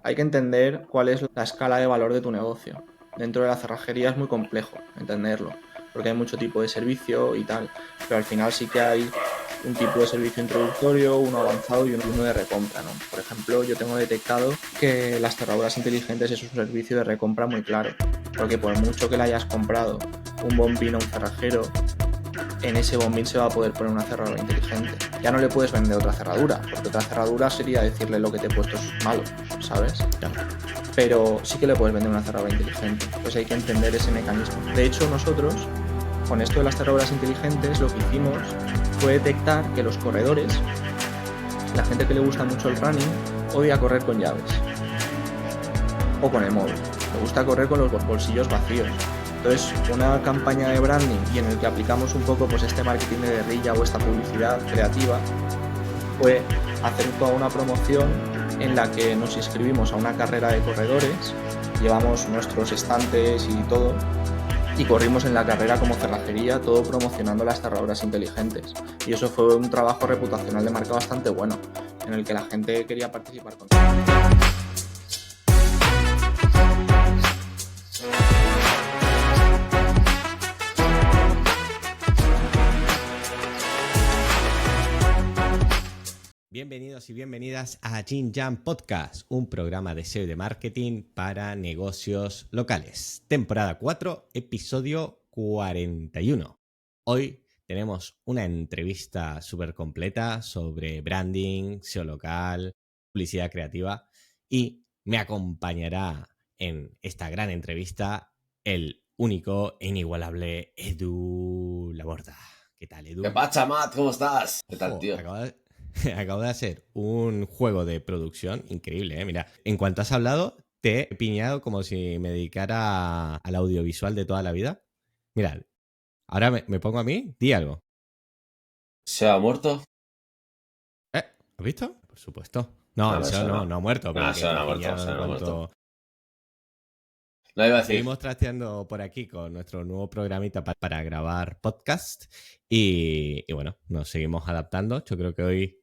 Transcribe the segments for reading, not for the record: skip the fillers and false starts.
Hay que entender cuál es la escala de valor de tu negocio. Dentro de la cerrajería es muy complejo entenderlo, porque hay mucho tipo de servicio y tal, pero al final sí que hay un tipo de servicio introductorio, uno avanzado y uno de recompra, ¿no? Por ejemplo, yo tengo detectado que las cerraduras inteligentes es un servicio de recompra muy claro, porque por mucho que le hayas comprado un bombín a un cerrajero, en ese bombín se va a poder poner una cerradura inteligente. Ya no le puedes vender otra cerradura, porque otra cerradura sería decirle lo que te he puesto es malo, ¿sabes? Pero sí que le puedes vender una cerradura inteligente. Pues hay que entender ese mecanismo. De hecho, nosotros, con esto de las cerraduras inteligentes, lo que hicimos fue detectar que los corredores, la gente que le gusta mucho el running, odia correr con llaves o con el móvil. Le gusta correr con los bolsillos vacíos. Entonces, una campaña de branding y en el que aplicamos un poco pues este marketing de guerrilla o esta publicidad creativa fue hacer toda una promoción en la que nos inscribimos a una carrera de corredores, llevamos nuestros estantes y todo, y corrimos en la carrera como cerrajería, todo promocionando las cerraduras inteligentes. Y eso fue un trabajo reputacional de marca bastante bueno, en el que la gente quería participar con nosotros. Bienvenidos y bienvenidas a Jin Jam Podcast, un programa de SEO y de marketing para negocios locales. Temporada 4, episodio 41. Hoy tenemos una entrevista súper completa sobre branding, SEO local, publicidad creativa y me acompañará en esta gran entrevista el único e inigualable Edu Laborda. ¿Qué tal, Edu? ¿Qué pasa, Matt? ¿Cómo estás? ¿Qué tal, tío? Acabo de hacer un juego de producción increíble, ¿eh? Mira, en cuanto has hablado, te he piñado como si me dedicara al audiovisual de toda la vida. Mirad, ahora me pongo a mí, di algo. ¿Se ha muerto? ¿Has visto? Por supuesto. No, No, eso eso no, no. no ha muerto, No, pero que eso te no he ha muerto, piñado eso en no ha muerto. cuanto... No iba a decir. Seguimos trasteando por aquí con nuestro nuevo programita para grabar podcast y bueno, nos seguimos adaptando. Yo creo que hoy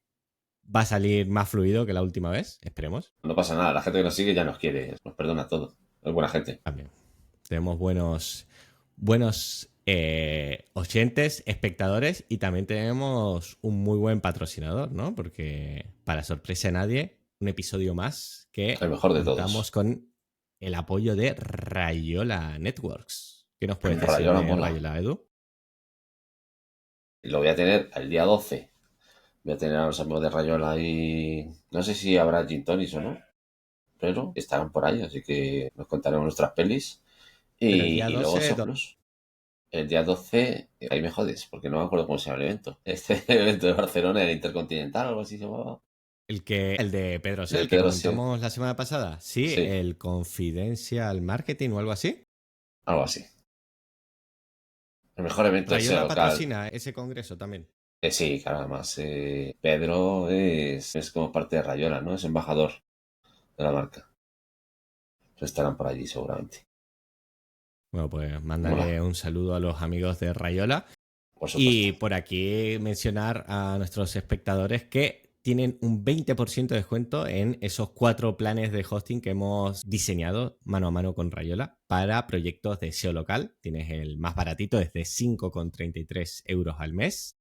va a salir más fluido que la última vez, esperemos. No pasa nada, la gente que nos sigue ya nos quiere, nos perdona todo. Es buena gente. También. Tenemos buenos oyentes, espectadores y también tenemos un muy buen patrocinador, ¿no? Porque para sorpresa de nadie, un episodio más que El mejor de contamos todos. con el apoyo de Rayola Networks. ¿Qué nos puedes decir Rayola de mola. Rayola, Edu? Y lo voy a tener el día 12. Voy a tener a los amigos de Rayola ahí. No sé si habrá gin tonics o no, pero estarán por ahí, así que nos contaremos nuestras pelis. Pero el día Y luego 12, solos. El día 12, ahí me jodes, porque no me acuerdo cómo se llama el evento. Este evento de Barcelona, el Intercontinental, algo así se llamaba. el de Pedro De Sel, que Pedro, sí. comentamos la semana pasada. Sí, Sí, el Confidential Marketing o algo así. algo así. El mejor evento de SEO Rayola local. patrocina ese congreso también. Sí, claro, además Pedro es como parte de Rayola, ¿no? Es embajador de la marca. Pues estarán por allí seguramente. Bueno, pues Mola, mándale un saludo a los amigos de Rayola. por supuesto. Y por aquí mencionar a nuestros espectadores que tienen un 20% de descuento en esos 4 planes de hosting que hemos diseñado mano a mano con Rayola para proyectos de SEO local. Tienes el más baratito desde 5,33 euros al mes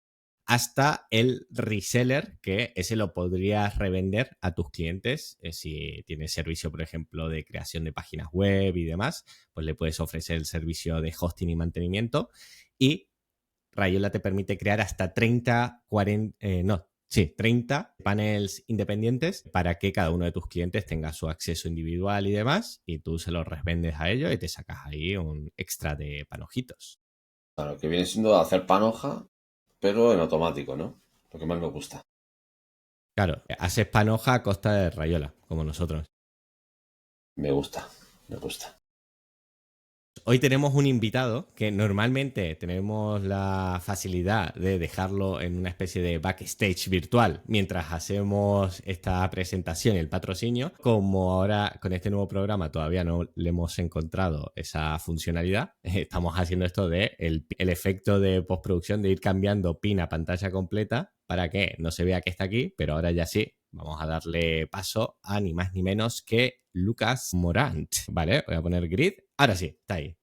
hasta el reseller, que ese lo podrías revender a tus clientes. Si tienes servicio, por ejemplo, de creación de páginas web y demás, pues le puedes ofrecer el servicio de hosting y mantenimiento. Y Rayola te permite crear hasta 30 panels independientes para que cada uno de tus clientes tenga su acceso individual y demás, y tú se los revendes a ellos y te sacas ahí un extra de panojitos. Claro, que viene siendo hacer panoja, pero en automático, ¿no? Lo que más me gusta. Claro, haces panoja a costa de Rayola, como nosotros. Me gusta, me gusta. Hoy tenemos un invitado que normalmente tenemos la facilidad de dejarlo en una especie de backstage virtual mientras hacemos esta presentación y el patrocinio. Como ahora con este nuevo programa todavía no le hemos encontrado esa funcionalidad, estamos haciendo esto de el efecto de postproducción de ir cambiando pin a pantalla completa para que no se vea que está aquí, pero ahora ya sí. Vamos a darle paso a ni más ni menos que Lucas Morant. Vale, voy a poner grid. Ahora sí, está ahí.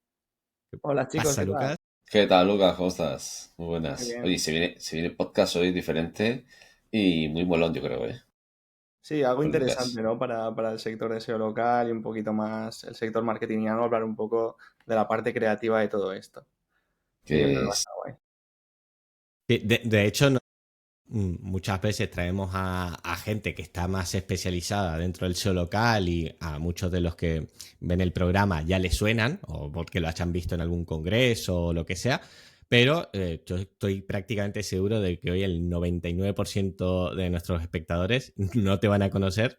Hola chicos, Pasa, ¿qué tal? Lucas. ¿Qué tal, Lucas? ¿Cómo estás? Muy Muy buenas. bien. Oye, se viene podcast hoy diferente y muy molón, yo creo, ¿eh? Sí, algo Con Lucas. interesante, ¿no? Para el sector de SEO local y un poquito más el sector marketingiano, hablar un poco de la parte creativa de todo esto. Sí, yo creo que Que va a es- estar guay. Sí, de hecho, muchas veces traemos a gente que está más especializada dentro del SEO local y a muchos de los que ven el programa ya les suenan o porque lo hayan visto en algún congreso o lo que sea, pero yo estoy prácticamente seguro de que hoy el 99% de nuestros espectadores no te van a conocer.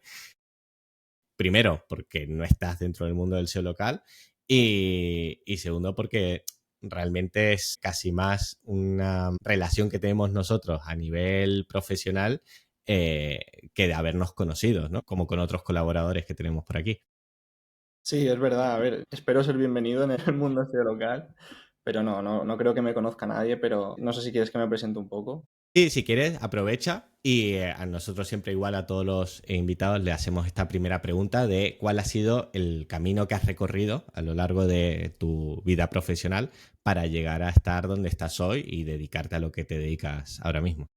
Primero, porque no estás dentro del mundo del SEO local y segundo, porque realmente es casi más una relación que tenemos nosotros a nivel profesional que de habernos conocido, ¿no? Como con otros colaboradores que tenemos por aquí. Sí, es verdad. A ver, espero ser bienvenido en el mundo SEO local, pero no creo que me conozca nadie, pero no sé si quieres que me presente un poco. Y si quieres, aprovecha y a nosotros siempre igual a todos los invitados le hacemos esta primera pregunta de cuál ha sido el camino que has recorrido a lo largo de tu vida profesional para llegar a estar donde estás hoy y dedicarte a lo que te dedicas ahora mismo.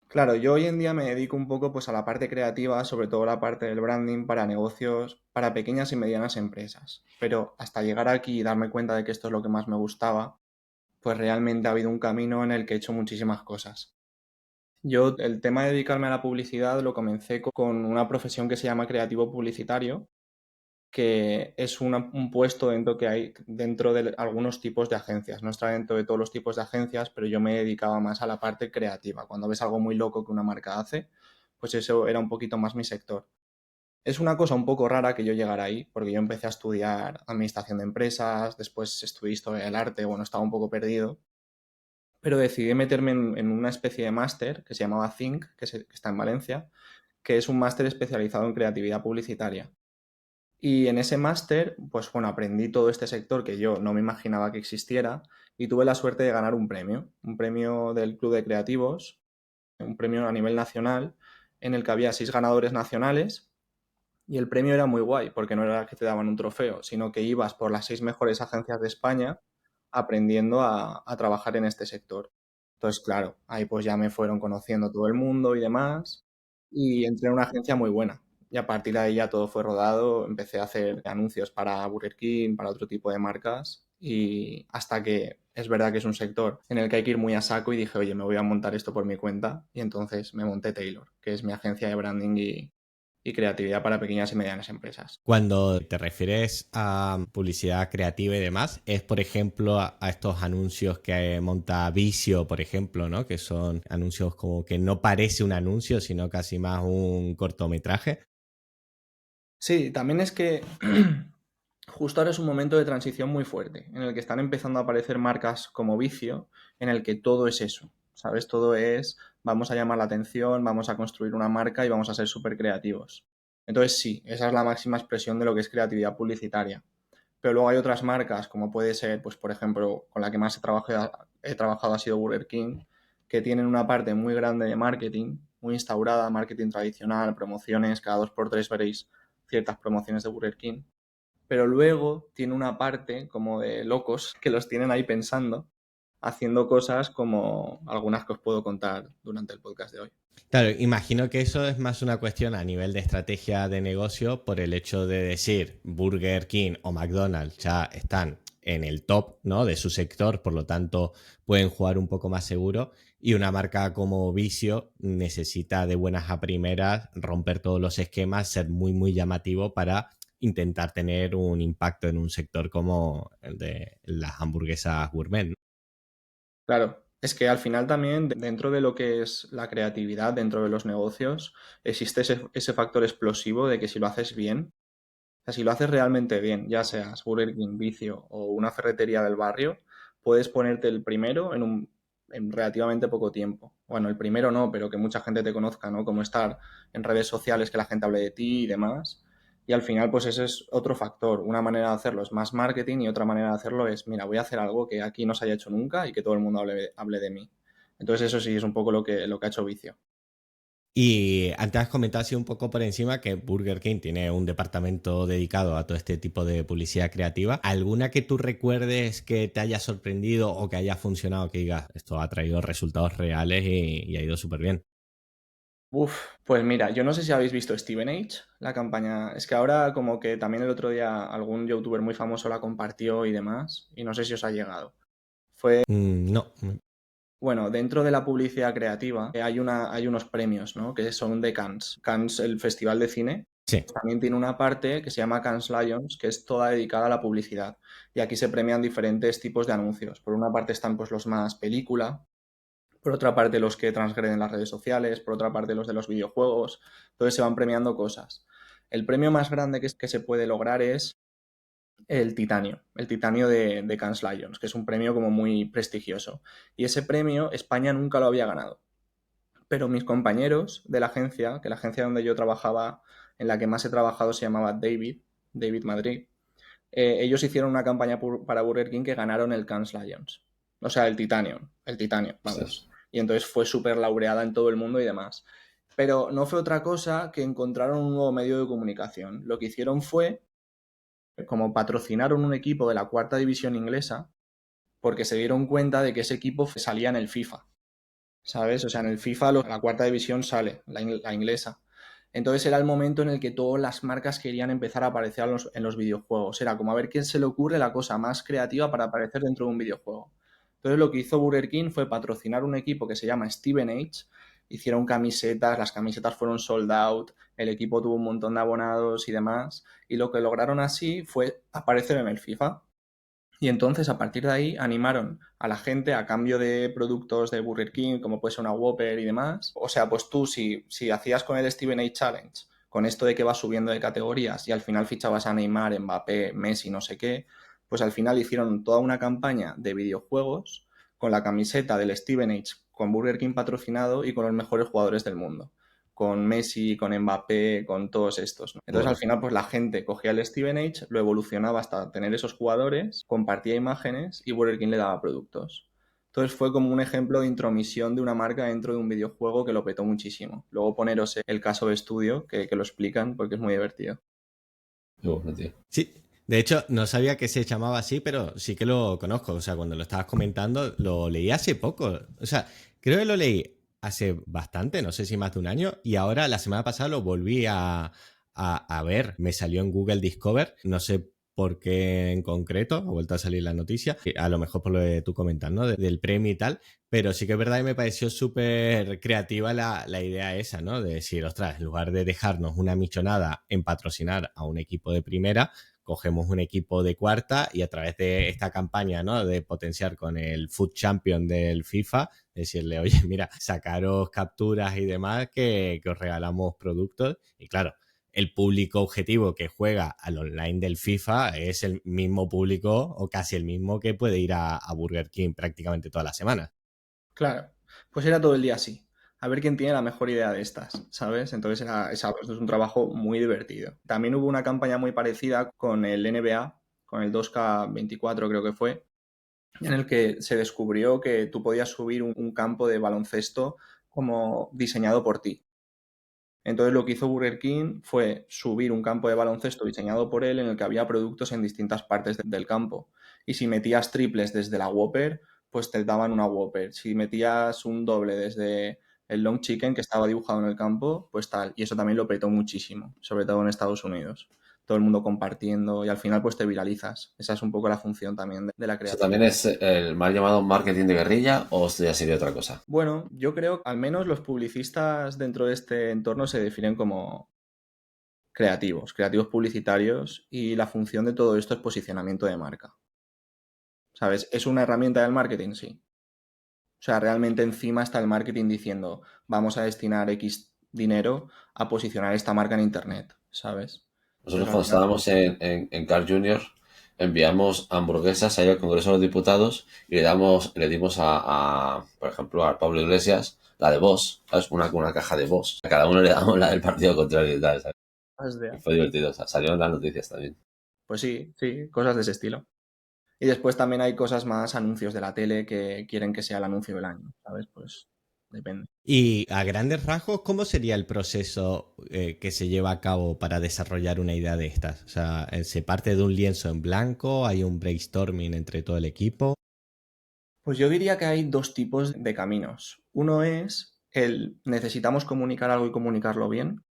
Claro, yo hoy en día me dedico un poco pues a la parte creativa, sobre todo la parte del branding para negocios, para pequeñas y medianas empresas. Pero hasta llegar aquí y darme cuenta de que esto es lo que más me gustaba, pues realmente ha habido un camino en el que he hecho muchísimas cosas. Yo el tema de dedicarme a la publicidad lo comencé con una profesión que se llama creativo publicitario, que es un puesto dentro que hay dentro de algunos tipos de agencias. No está dentro de todos los tipos de agencias, pero yo me dedicaba más a la parte creativa. Cuando ves algo muy loco que una marca hace, pues eso era un poquito más mi sector. Es una cosa un poco rara que yo llegara ahí, porque yo empecé a estudiar administración de empresas, después estudié historia del arte, bueno, estaba un poco perdido, pero decidí meterme en una especie de máster que se llamaba Think, que está en Valencia, que es un máster especializado en creatividad publicitaria. Y en ese máster, pues bueno, aprendí todo este sector que yo no me imaginaba que existiera y tuve la suerte de ganar un premio del Club de Creativos, un premio a nivel nacional, en el que había 6 ganadores nacionales y el premio era muy guay, porque no era que te daban un trofeo, sino que ibas por las 6 mejores agencias de España aprendiendo a trabajar en este sector. Entonces, claro, ahí pues ya me fueron conociendo todo el mundo y demás, y entré en una agencia muy buena. Y a partir de ahí ya todo fue rodado, empecé a hacer anuncios para Burger King, para otro tipo de marcas, y hasta que es verdad que es un sector en el que hay que ir muy a saco y dije, oye, me voy a montar esto por mi cuenta, y entonces me monté Taylor, que es mi agencia de branding y creatividad para pequeñas y medianas empresas. Cuando te refieres a publicidad creativa y demás, es por ejemplo a estos anuncios que monta Vicio, por ejemplo, ¿no? Que son anuncios como que no parece un anuncio, sino casi más un cortometraje. Sí, también es que justo ahora es un momento de transición muy fuerte, en el que están empezando a aparecer marcas como Vicio, en el que todo es eso, ¿sabes? Todo es, vamos a llamar la atención, vamos a construir una marca y vamos a ser súper creativos. Entonces sí, esa es la máxima expresión de lo que es creatividad publicitaria. Pero luego hay otras marcas, como puede ser, pues por ejemplo, con la que más he trabajado ha sido Burger King, que tienen una parte muy grande de marketing, muy instaurada, marketing tradicional, promociones, cada 2 por 3 veréis ciertas promociones de Burger King, pero luego tiene una parte como de locos que los tienen ahí pensando, haciendo cosas como algunas que os puedo contar durante el podcast de hoy. Claro, imagino que eso es más una cuestión a nivel de estrategia de negocio por el hecho de decir Burger King o McDonald's ya están en el top, ¿no? De su sector, por lo tanto pueden jugar un poco más seguro y una marca como Vicio necesita de buenas a primeras romper todos los esquemas, ser muy muy llamativo para intentar tener un impacto en un sector como el de las hamburguesas gourmet, ¿no? Claro, es que al final también dentro de lo que es la creatividad, dentro de los negocios, existe ese factor explosivo de que si lo haces bien, o sea, si lo haces realmente bien, ya seas Burger King, Vicio o una ferretería del barrio, puedes ponerte el primero en relativamente poco tiempo. Bueno, el primero no, pero que mucha gente te conozca, ¿no? Como estar en redes sociales, que la gente hable de ti y demás. Y al final, pues ese es otro factor. Una manera de hacerlo es más marketing y otra manera de hacerlo es, mira, voy a hacer algo que aquí no se haya hecho nunca y que todo el mundo hable de mí. Entonces eso sí es un poco lo que ha hecho Vicio. Y antes has comentado así un poco por encima que Burger King tiene un departamento dedicado a todo este tipo de publicidad creativa. ¿Alguna que tú recuerdes que te haya sorprendido o que haya funcionado, que digas, esto ha traído resultados reales y ha ido súper bien? Pues mira, yo no sé si habéis visto Steven Age, la campaña. Es que ahora como que también el otro día algún youtuber muy famoso la compartió y demás, y no sé si os ha llegado. Fue, No. bueno, dentro de la publicidad creativa hay unos premios, ¿no? Que son de Cannes. Cannes, el festival de cine, Sí. también tiene una parte que se llama Cannes Lions, que es toda dedicada a la publicidad. Y aquí se premian diferentes tipos de anuncios. Por una parte están pues los más película, por otra parte los que transgreden las redes sociales, por otra parte los de los videojuegos, entonces se van premiando cosas. El premio más grande que se puede lograr es el titanio de Cannes Lions, que es un premio como muy prestigioso. Y ese premio España nunca lo había ganado. Pero mis compañeros de la agencia, que la agencia donde yo trabajaba, en la que más he trabajado se llamaba David Madrid, ellos hicieron una campaña para Burger King que ganaron el Cannes Lions. O sea, el titanio, Ostras. vamos. Y entonces fue súper laureada en todo el mundo y demás. Pero no fue otra cosa que encontraron un nuevo medio de comunicación. Lo que hicieron fue, como patrocinaron un equipo de la cuarta división inglesa, porque se dieron cuenta de que ese equipo salía en el FIFA. ¿Sabes? O sea, en el FIFA la cuarta división sale, la inglesa. Entonces era el momento en el que todas las marcas querían empezar a aparecer en los videojuegos. Era como a ver quién se le ocurre la cosa más creativa para aparecer dentro de un videojuego. Entonces lo que hizo Burger King fue patrocinar un equipo que se llama Steven Age. Hicieron camisetas, las camisetas fueron sold out, el equipo tuvo un montón de abonados y demás. Y lo que lograron así fue aparecer en el FIFA. Y entonces, a partir de ahí, animaron a la gente a cambio de productos de Burger King, como puede ser una Whopper y demás. O sea, pues tú, si hacías con el Steven A. Challenge, con esto de que vas subiendo de categorías y al final fichabas a Neymar, Mbappé, Messi, no sé qué, pues al final hicieron toda una campaña de videojuegos con la camiseta del Steven Age, con Burger King patrocinado y con los mejores jugadores del mundo, con Messi, con Mbappé, con todos estos, ¿no? Entonces al Bueno, final pues la gente cogía el Steven Age, lo evolucionaba hasta tener esos jugadores, compartía imágenes y Burger King le daba productos. Entonces fue como un ejemplo de intromisión de una marca dentro de un videojuego que lo petó muchísimo. Luego poneros el caso de estudio, que lo explican porque es muy divertido. qué bueno, tío. Sí, de hecho, no sabía que se llamaba así, pero sí que lo conozco. O sea, cuando lo estabas comentando, lo leí hace poco. O sea, creo que lo leí hace bastante, no sé si más de un año, y ahora la semana pasada lo volví a ver. Me salió en Google Discover, no sé por qué en concreto, ha vuelto a salir la noticia, que a lo mejor por lo de tú comentas, ¿no? Del premio y tal, pero sí que es verdad que me pareció súper creativa la idea esa, ¿no? De decir, ostras, en lugar de dejarnos una michonada en patrocinar a un equipo de primera, cogemos un equipo de cuarta y a través de esta campaña, ¿no? De potenciar con el Food Champion del FIFA, decirle, oye, mira, sacaros capturas y demás que os regalamos productos. Y claro, el público objetivo que juega al online del FIFA es el mismo público o casi el mismo que puede ir a Burger King prácticamente todas las semanas. Claro, pues era todo el día así. A ver quién tiene la mejor idea de estas, ¿sabes? Entonces esto es un trabajo muy divertido. También hubo una campaña muy parecida con el NBA, con el 2K24 creo que fue, en el que se descubrió que tú podías subir un campo de baloncesto como diseñado por ti. Entonces lo que hizo Burger King fue subir un campo de baloncesto diseñado por él en el que había productos en distintas partes del campo. Y si metías triples desde la Whopper, pues te daban una Whopper. Si metías un doble desde el Long Chicken que estaba dibujado en el campo, pues tal. Y eso también lo petó muchísimo, sobre todo en Estados Unidos. Todo el mundo compartiendo y al final pues te viralizas. Esa es un poco la función también de la ¿Eso creatividad. también es el mal llamado marketing de guerrilla o esto ya sería otra cosa? Bueno, yo creo que al menos los publicistas dentro de este entorno se definen como creativos publicitarios y la función de todo esto es posicionamiento de marca. ¿Sabes? ¿Es una herramienta del marketing? Sí. O sea, realmente encima está el marketing diciendo, vamos a destinar X dinero a posicionar esta marca en Internet, ¿sabes? Nosotros Entonces al cuando final, estábamos en Carl Jr. enviamos hamburguesas ahí al Congreso de los Diputados y le dimos por ejemplo, a Pablo Iglesias la de Vox, ¿sabes? Una caja de Vox. A cada uno le damos la del partido contrario y tal, ¿sabes? Y fue divertido, o sea, salieron las noticias también. pues sí, sí, cosas de ese estilo. Y después también hay cosas más, anuncios de la tele que quieren que sea el anuncio del año, ¿sabes? Pues depende. Y a grandes rasgos, ¿cómo sería el proceso que se lleva a cabo para desarrollar una idea de estas? O sea, ¿se parte de un lienzo en blanco? ¿Hay un brainstorming entre todo el equipo? Pues yo diría que hay dos tipos de caminos. Uno es el necesitamos comunicar algo y comunicarlo bien,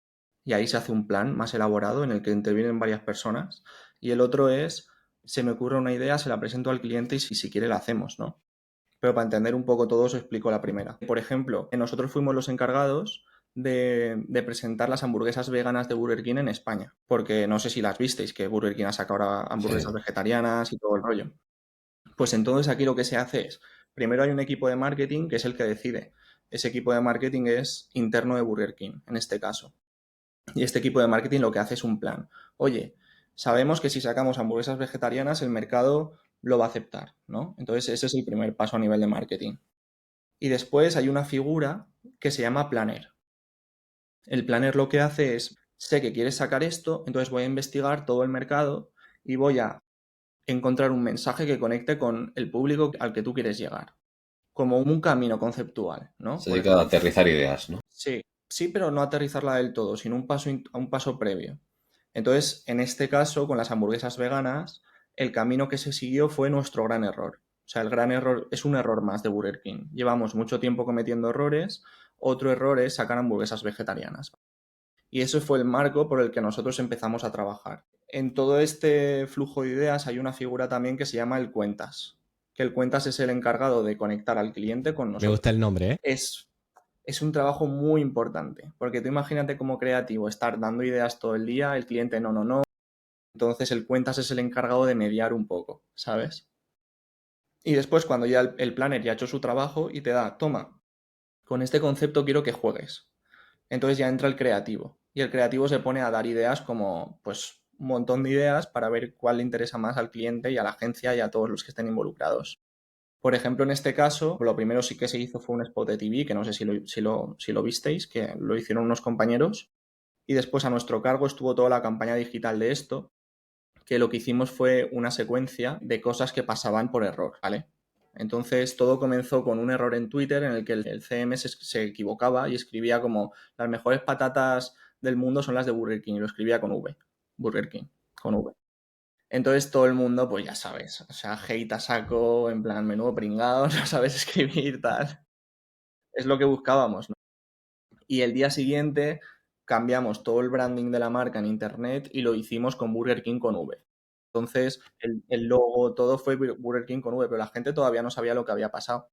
y ahí se hace un plan más elaborado en el que intervienen varias personas. Y el otro es, se me ocurre una idea, se la presento al cliente y si quiere la hacemos, ¿no? Pero para entender un poco todo os explico la primera. Por ejemplo, nosotros fuimos los encargados de presentar las hamburguesas veganas de Burger King en España, porque no sé si las visteis, que Burger King ha sacado ahora hamburguesas Sí. vegetarianas y todo el rollo. Pues entonces aquí lo que se hace es, primero hay un equipo de marketing que es el que decide. Ese equipo de marketing es interno de Burger King, en este caso. Y este equipo de marketing lo que hace es un plan. Oye, sabemos que si sacamos hamburguesas vegetarianas el mercado lo va a aceptar, ¿no? Entonces ese es el primer paso a nivel de marketing. Y después hay una figura que se llama planner. El planner lo que hace es, sé que quieres sacar esto, entonces voy a investigar todo el mercado y voy a encontrar un mensaje que conecte con el público al que tú quieres llegar. Como un camino conceptual, ¿no? Se Por dedica a ejemplo, aterrizar ideas, ¿no? sí, sí, pero no aterrizarla del todo, sino un paso previo. Entonces, en este caso, con las hamburguesas veganas, el camino que se siguió fue nuestro gran error. O sea, el gran error es un error más de Burger King. Llevamos mucho tiempo cometiendo errores. Otro error es sacar hamburguesas vegetarianas. Y eso fue el marco por el que nosotros empezamos a trabajar. En todo este flujo de ideas hay una figura también que se llama el cuentas, que el cuentas es el encargado de conectar al cliente con Me nosotros. gusta el nombre, ¿eh? Es un trabajo muy importante, porque tú imagínate como creativo estar dando ideas todo el día, el cliente no, no, no. Entonces el cuentas es el encargado de mediar un poco, ¿sabes? Y después cuando ya el planner ya ha hecho su trabajo y te da, toma, con este concepto quiero que juegues. Entonces ya entra el creativo. Y el creativo se pone a dar ideas como, pues, un montón de ideas para ver cuál le interesa más al cliente y a la agencia y a todos los que estén involucrados. Por ejemplo, en este caso, lo primero sí que se hizo fue un spot de TV, que no sé si lo visteis, que lo hicieron unos compañeros. Y después a nuestro cargo estuvo toda la campaña digital de esto, que lo que hicimos fue una secuencia de cosas que pasaban por error, ¿vale? Entonces todo comenzó con un error en Twitter en el que el CM se equivocaba y escribía como las mejores patatas del mundo son las de Burger King y lo escribía con V, Burger King, con V. Entonces todo el mundo, pues ya sabes, o sea, hate a saco, en plan menudo pringado, no sabes escribir, tal. Es lo que buscábamos, ¿no? Y el día siguiente cambiamos todo el branding de la marca en internet y lo hicimos con Burger King con V. Entonces, el logo, todo fue Burger King con V, pero la gente todavía no sabía lo que había pasado.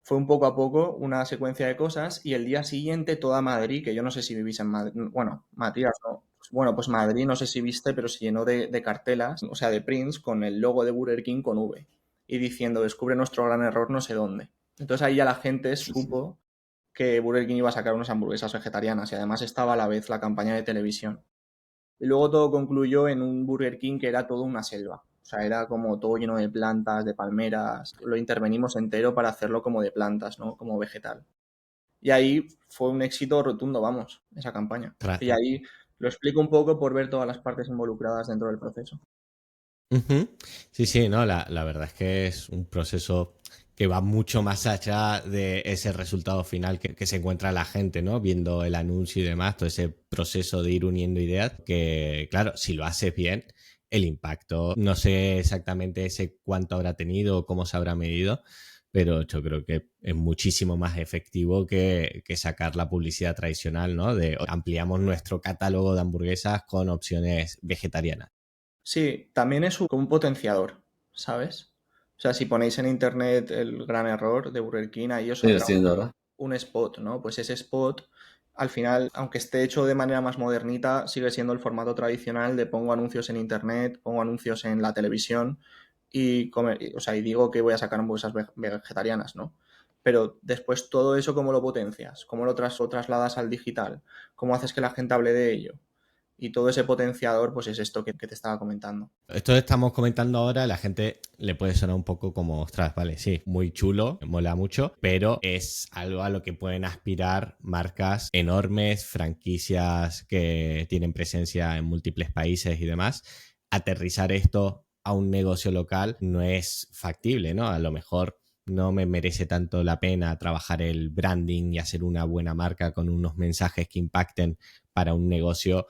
Fue un poco a poco una secuencia de cosas y el día siguiente toda Madrid, que yo no sé si vivís en Madrid, bueno, Matías, no. Bueno, pues Madrid no sé si viste, pero se llenó de cartelas, o sea, de prints con el logo de Burger King con V y diciendo, descubre nuestro gran error no sé dónde. Entonces ahí ya la gente Sí, sí. supo que Burger King iba a sacar unas hamburguesas vegetarianas y además estaba a la vez la campaña de televisión. Y luego todo concluyó en un Burger King que era todo una selva. O sea, era como todo lleno de plantas, de palmeras. Lo intervenimos entero para hacerlo como de plantas, ¿no? Como vegetal. Y ahí fue un éxito rotundo, vamos, esa campaña. Tra- Y ahí lo explico un poco por ver todas las partes involucradas dentro del proceso. Ujú. Sí, sí, no, la verdad es que es un proceso que va mucho más allá de ese resultado final que se encuentra la gente, ¿no? Viendo el anuncio y demás, todo ese proceso de ir uniendo ideas, que claro, si lo haces bien, el impacto, no sé exactamente ese cuánto habrá tenido o cómo se habrá medido, pero yo creo que es muchísimo más efectivo que sacar la publicidad tradicional, ¿no? De ampliamos nuestro catálogo de hamburguesas con opciones vegetarianas. Sí, también es como un potenciador, ¿sabes? O sea, si ponéis en internet el gran error de Burger King, ahí os Sí, lo saldrá estoy viendo ahora. un spot, ¿no? Pues ese spot, al final, aunque esté hecho de manera más modernita, sigue siendo el formato tradicional de pongo anuncios en internet, pongo anuncios en la televisión o sea, y digo que voy a sacar hamburguesas vegetarianas, ¿no? Pero después todo eso, ¿cómo lo potencias? ¿Cómo lo trasladas al digital? ¿Cómo haces que la gente hable de ello? Y todo ese potenciador, pues es esto que te estaba comentando. Esto que estamos comentando ahora, la gente le puede sonar un poco como, ostras, vale, sí, muy chulo, mola mucho, pero es algo a lo que pueden aspirar marcas enormes, franquicias que tienen presencia en múltiples países y demás. Aterrizar esto a un negocio local no es factible, ¿no? A lo mejor no me merece tanto la pena trabajar el branding y hacer una buena marca con unos mensajes que impacten para un negocio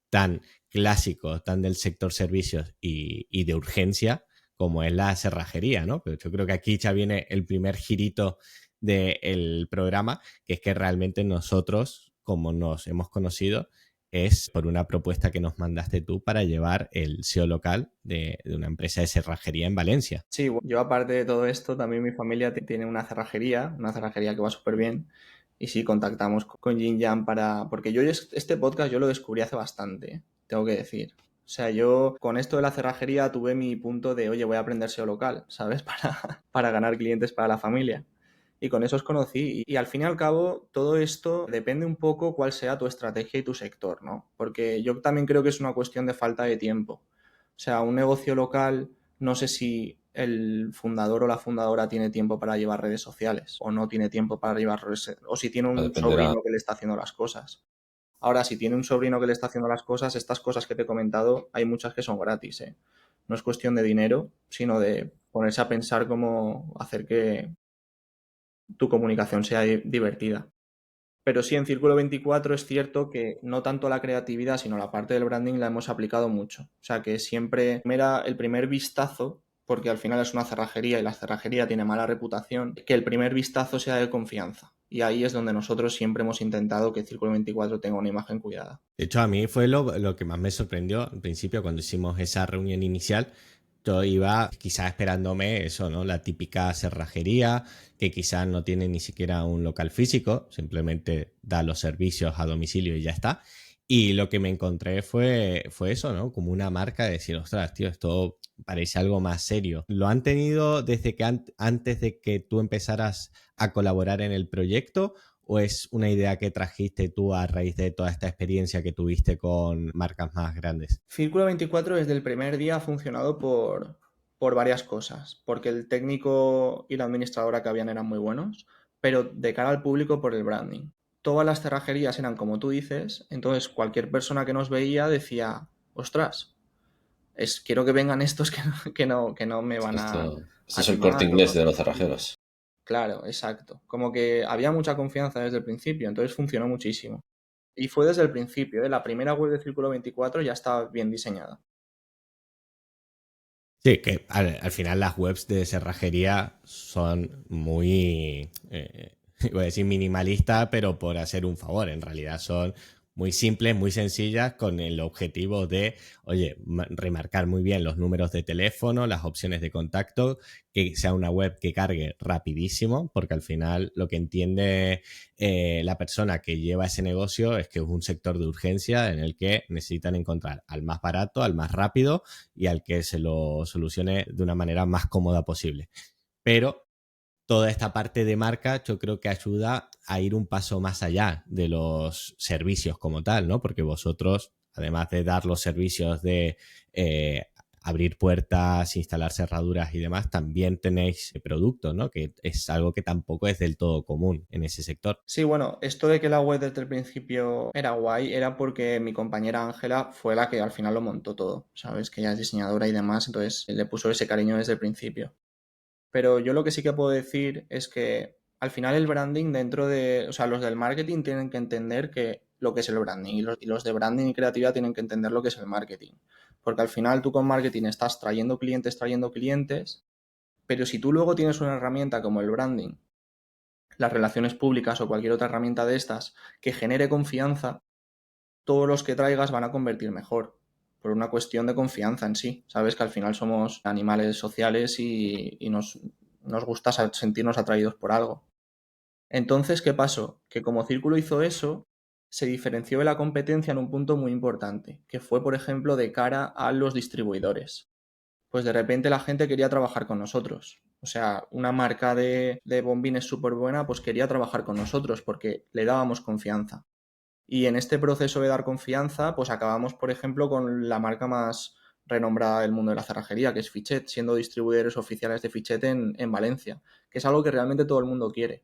tan clásico, tan del sector servicios y de urgencia como es la cerrajería, ¿no? Pero yo creo que aquí ya viene el primer girito del programa, que es que realmente nosotros, como nos hemos conocido, es por una propuesta que nos mandaste tú para llevar el SEO local de una empresa de cerrajería en Valencia. Sí, yo aparte de todo esto, también mi familia tiene una cerrajería que va súper bien. Y sí, contactamos con Jin Yang porque yo este podcast yo lo descubrí hace bastante, tengo que decir. O sea, yo con esto de la cerrajería tuve mi punto de, oye, voy a aprender SEO local, ¿sabes? Para ganar clientes para la familia. Y con eso os conocí. Y al fin y al cabo, todo esto depende un poco cuál sea tu estrategia y tu sector, ¿no? Porque yo también creo que es una cuestión de falta de tiempo. O sea, un negocio local, no sé si el fundador o la fundadora tiene tiempo para llevar redes sociales o no tiene tiempo para llevar redes, o si tiene un Dependerá. sobrino que le está haciendo las cosas. Ahora, si tiene un sobrino que le está haciendo las cosas, estas cosas que te he comentado, hay muchas que son gratis, ¿eh? No es cuestión de dinero, sino de ponerse a pensar cómo hacer que tu comunicación sea divertida. Pero sí, en Círculo 24 es cierto que no tanto la creatividad, sino la parte del branding la hemos aplicado mucho. O sea, que siempre era el primer vistazo, porque al final es una cerrajería y la cerrajería tiene mala reputación, que el primer vistazo sea de confianza. Y ahí es donde nosotros siempre hemos intentado que Círculo 24 tenga una imagen cuidada. De hecho, a mí fue lo que más me sorprendió al principio cuando hicimos esa reunión inicial. Yo iba quizás esperándome eso, ¿no? La típica cerrajería que quizás no tiene ni siquiera un local físico, simplemente da los servicios a domicilio y ya está. Y lo que me encontré fue eso, ¿no? Como una marca de decir, ostras, tío, esto parece algo más serio. ¿Lo han tenido desde que antes de que tú empezaras a colaborar en el proyecto? ¿O es una idea que trajiste tú a raíz de toda esta experiencia que tuviste con marcas más grandes? Círculo 24 desde el primer día ha funcionado por varias cosas, porque el técnico y la administradora que habían eran muy buenos, pero de cara al público por el branding. Todas las cerrajerías eran como tú dices, entonces cualquier persona que nos veía decía, ostras, quiero que vengan estos que no me van Esto a es el Corte timar. Inglés de los cerrajeros. Claro, exacto. Como que había mucha confianza desde el principio, entonces funcionó muchísimo. Y fue desde el principio, ¿eh? La primera web de Círculo 24 ya estaba bien diseñada. Sí, que al final las webs de cerrajería son muy, voy a decir minimalista, pero por hacer un favor. En realidad son muy simples, muy sencillas, con el objetivo de, oye, remarcar muy bien los números de teléfono, las opciones de contacto, que sea una web que cargue rapidísimo, porque al final lo que entiende la persona que lleva ese negocio es que es un sector de urgencia en el que necesitan encontrar al más barato, al más rápido y al que se lo solucione de una manera más cómoda posible. Pero toda esta parte de marca yo creo que ayuda a ir un paso más allá de los servicios como tal, ¿no? Porque vosotros, además de dar los servicios de abrir puertas, instalar cerraduras y demás, también tenéis productos, ¿no? Que es algo que tampoco es del todo común en ese sector. Sí, bueno, esto de que la web desde el principio era guay era porque mi compañera Ángela fue la que al final lo montó todo, ¿sabes? Que ella es diseñadora y demás, entonces le puso ese cariño desde el principio. Pero yo lo que sí que puedo decir es que al final el branding o sea, los del marketing tienen que entender lo que es el branding y los de branding y creatividad tienen que entender lo que es el marketing. Porque al final tú con marketing estás trayendo clientes, pero si tú luego tienes una herramienta como el branding, las relaciones públicas o cualquier otra herramienta de estas que genere confianza, todos los que traigas van a convertir mejor, por una cuestión de confianza en sí. Sabes que al final somos animales sociales y nos gusta sentirnos atraídos por algo. Entonces, ¿qué pasó? Que como Círculo hizo eso, se diferenció de la competencia en un punto muy importante, que fue, por ejemplo, de cara a los distribuidores. Pues de repente la gente quería trabajar con nosotros. O sea, una marca de bombines súper buena, pues quería trabajar con nosotros porque le dábamos confianza. Y en este proceso de dar confianza, pues acabamos, por ejemplo, con la marca más renombrada del mundo de la cerrajería, que es Fichet, siendo distribuidores oficiales de Fichet en Valencia, que es algo que realmente todo el mundo quiere.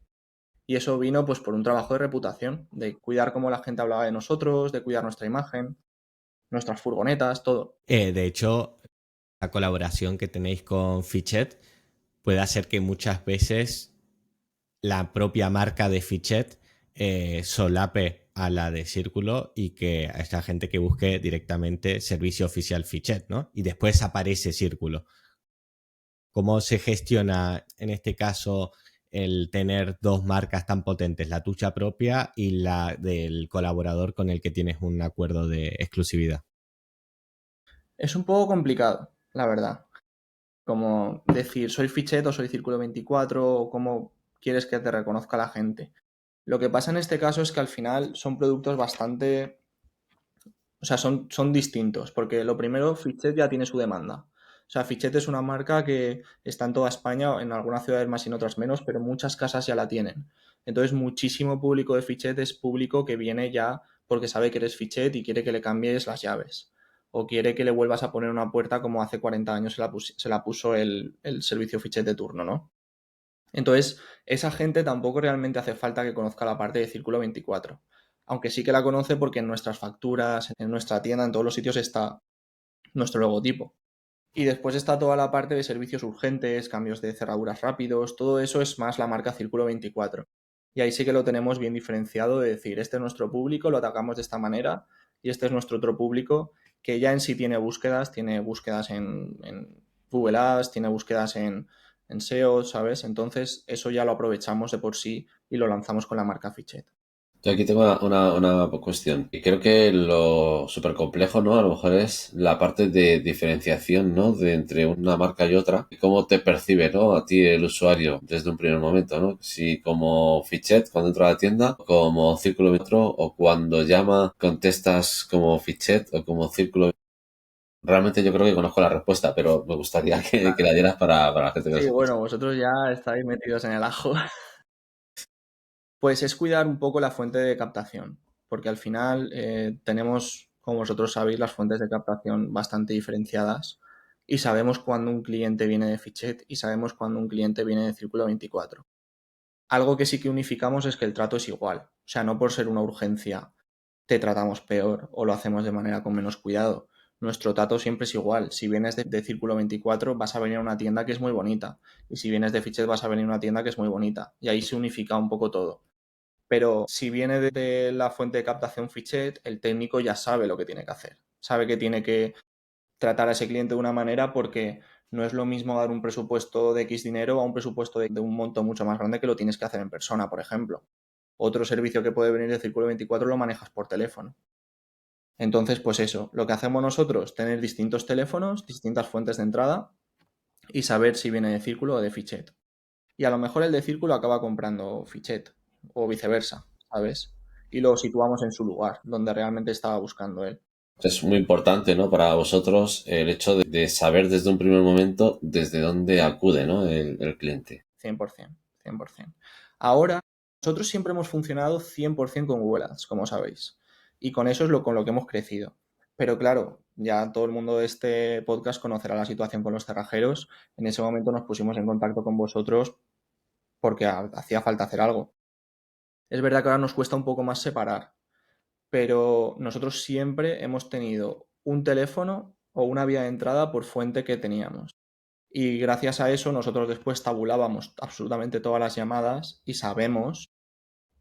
Y eso vino pues por un trabajo de reputación, de cuidar cómo la gente hablaba de nosotros, de cuidar nuestra imagen, nuestras furgonetas, todo. De hecho, la colaboración que tenéis con Fichet puede hacer que muchas veces la propia marca de Fichet solape a la de Círculo y que a esta gente que busque directamente servicio oficial Fichet, ¿no? Y después aparece Círculo. ¿Cómo se gestiona en este caso el tener dos marcas tan potentes, la tuya propia y la del colaborador con el que tienes un acuerdo de exclusividad? Es un poco complicado, la verdad. Como decir, soy Fichet o soy Círculo 24 o cómo quieres que te reconozca la gente. Lo que pasa en este caso es que al final son productos bastante... O sea, son distintos, porque lo primero, Fichet ya tiene su demanda. O sea, Fichet es una marca que está en toda España, en algunas ciudades más y en otras menos, pero muchas casas ya la tienen. Entonces, muchísimo público de Fichet es público que viene ya porque sabe que eres Fichet y quiere que le cambies las llaves. O quiere que le vuelvas a poner una puerta como hace 40 años se la puso el servicio Fichet de turno, ¿no? Entonces, esa gente tampoco realmente hace falta que conozca la parte de Círculo 24. Aunque sí que la conoce porque en nuestras facturas, en nuestra tienda, en todos los sitios está nuestro logotipo. Y después está toda la parte de servicios urgentes, cambios de cerraduras rápidos, todo eso es más la marca Círculo 24. Y ahí sí que lo tenemos bien diferenciado de decir, este es nuestro público, lo atacamos de esta manera, y este es nuestro otro público, que ya en sí tiene búsquedas en Google Ads, tiene búsquedas en SEO, ¿sabes? Entonces eso ya lo aprovechamos de por sí y lo lanzamos con la marca Fichet. Yo aquí tengo una cuestión. Y creo que lo súper complejo, ¿no? A lo mejor es la parte de diferenciación, ¿no? De entre una marca y otra. Y cómo te percibe, ¿no? A ti el usuario desde un primer momento, ¿no? Si como Fichet cuando entra a la tienda, como Círculo Metro, o cuando llama contestas como Fichet o como Círculo. Realmente yo creo que conozco la respuesta, pero me gustaría que la dieras para la gente que nos Sí, escucha. bueno, vosotros ya estáis metidos en el ajo. Pues es cuidar un poco la fuente de captación, porque al final tenemos, como vosotros sabéis, las fuentes de captación bastante diferenciadas y sabemos cuándo un cliente viene de Fichet y sabemos cuándo un cliente viene de Círculo 24. Algo que sí que unificamos es que el trato es igual, o sea, no por ser una urgencia te tratamos peor o lo hacemos de manera con menos cuidado. Nuestro trato siempre es igual. Si vienes de Círculo 24 vas a venir a una tienda que es muy bonita y si vienes de Fichet vas a venir a una tienda que es muy bonita y ahí se unifica un poco todo. Pero si viene de la fuente de captación Fichet, el técnico ya sabe lo que tiene que hacer. Sabe que tiene que tratar a ese cliente de una manera porque no es lo mismo dar un presupuesto de X dinero a un presupuesto de un monto mucho más grande que lo tienes que hacer en persona, por ejemplo. Otro servicio que puede venir de Círculo 24 lo manejas por teléfono. Entonces, pues eso, lo que hacemos nosotros, tener distintos teléfonos, distintas fuentes de entrada y saber si viene de Círculo o de Fichet. Y a lo mejor el de Círculo acaba comprando Fichet o viceversa, ¿sabes? Y lo situamos en su lugar, donde realmente estaba buscando él. Es muy importante, ¿no? Para vosotros el hecho de saber desde un primer momento desde dónde acude, ¿no? El cliente. 100%, 100%. Ahora, nosotros siempre hemos funcionado 100% con Google Ads, como sabéis. Y con eso es con lo que hemos crecido. Pero claro, ya todo el mundo de este podcast conocerá la situación con los cerrajeros. En ese momento nos pusimos en contacto con vosotros porque hacía falta hacer algo. Es verdad que ahora nos cuesta un poco más separar, pero nosotros siempre hemos tenido un teléfono o una vía de entrada por fuente que teníamos. Y gracias a eso nosotros después tabulábamos absolutamente todas las llamadas y sabemos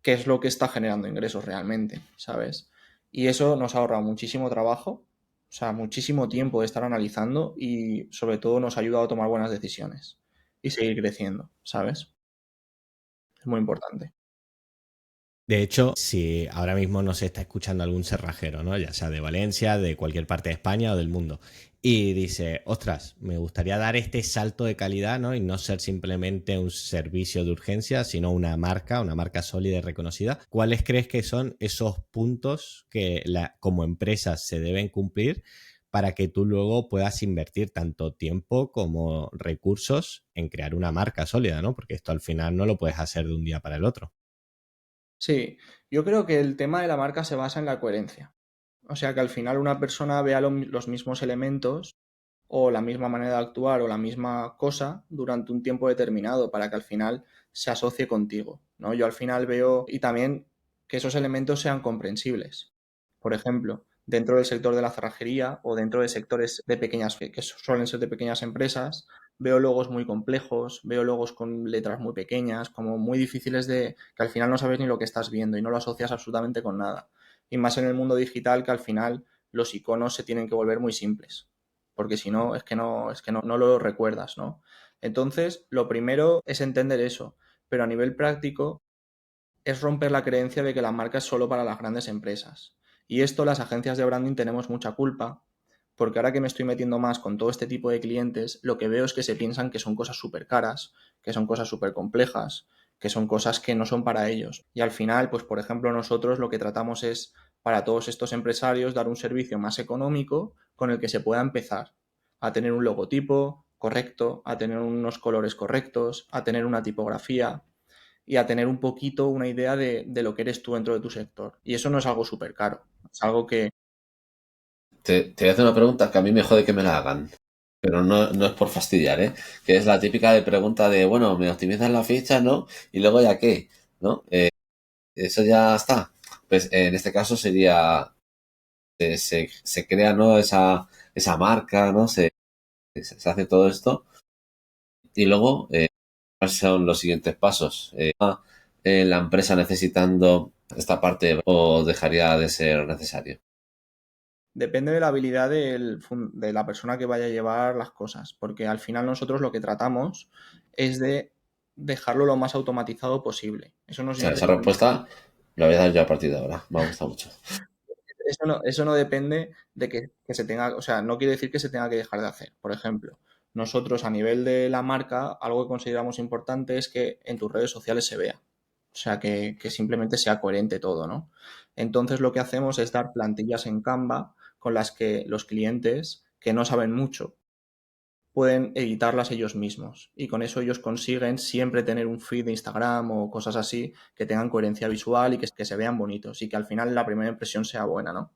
qué es lo que está generando ingresos realmente, ¿sabes? Y eso nos ha ahorrado muchísimo trabajo, o sea, muchísimo tiempo de estar analizando y sobre todo nos ha ayudado a tomar buenas decisiones y seguir creciendo, ¿sabes? Es muy importante. De hecho, si ahora mismo nos está escuchando algún cerrajero, ¿no? Ya sea de Valencia, de cualquier parte de España o del mundo, y dice, ostras, me gustaría dar este salto de calidad, ¿no? Y no ser simplemente un servicio de urgencia, sino una marca sólida y reconocida. ¿Cuáles crees que son esos puntos que como empresa se deben cumplir para que tú luego puedas invertir tanto tiempo como recursos en crear una marca sólida, ¿no? Porque esto al final no lo puedes hacer de un día para el otro. Sí, yo creo que el tema de la marca se basa en la coherencia. O sea, que al final una persona vea los mismos elementos o la misma manera de actuar o la misma cosa durante un tiempo determinado para que al final se asocie contigo, ¿no? Yo al final veo y también que esos elementos sean comprensibles. Por ejemplo, dentro del sector de la cerrajería o dentro de sectores de pequeñas, que suelen ser de pequeñas empresas, veo logos muy complejos, veo logos con letras muy pequeñas, como muy difíciles de que al final no sabes ni lo que estás viendo y no lo asocias absolutamente con nada. Y más en el mundo digital que al final los iconos se tienen que volver muy simples, porque si no, no lo recuerdas, ¿no? Entonces, lo primero es entender eso, pero a nivel práctico es romper la creencia de que la marca es solo para las grandes empresas. Y esto las agencias de branding tenemos mucha culpa, porque ahora que me estoy metiendo más con todo este tipo de clientes, lo que veo es que se piensan que son cosas súper caras, que son cosas súper complejas, que son cosas que no son para ellos. Y al final, pues por ejemplo, nosotros lo que tratamos es para todos estos empresarios dar un servicio más económico con el que se pueda empezar a tener un logotipo correcto, a tener unos colores correctos, a tener una tipografía y a tener un poquito una idea de lo que eres tú dentro de tu sector. Y eso no es algo súper caro, es algo que... Te voy a hacer una pregunta que a mí me jode que me la hagan, pero no es por fastidiar, ¿eh? Que es la típica de pregunta de, bueno, me optimizas la ficha, ¿no? Y luego ya qué, ¿no? Eso ya está. Pues en este caso sería, se crea, ¿no? Esa marca, ¿no? Se hace todo esto. Y luego, ¿cuáles son los siguientes pasos? ¿La empresa necesitando esta parte o dejaría de ser necesario? Depende de la habilidad de la persona que vaya a llevar las cosas, porque al final nosotros lo que tratamos es de dejarlo lo más automatizado posible. Eso no O sea, esa significa... respuesta la voy a dar yo a partir de ahora. Me ha gustado mucho. Eso no depende de que se tenga, o sea, no quiere decir que se tenga que dejar de hacer. Por ejemplo, nosotros a nivel de la marca, algo que consideramos importante es que en tus redes sociales se vea. O sea, que simplemente sea coherente todo, ¿no? Entonces lo que hacemos es dar plantillas en Canva con las que los clientes que no saben mucho pueden editarlas ellos mismos y con eso ellos consiguen siempre tener un feed de Instagram o cosas así que tengan coherencia visual y que se vean bonitos y que al final la primera impresión sea buena, ¿no?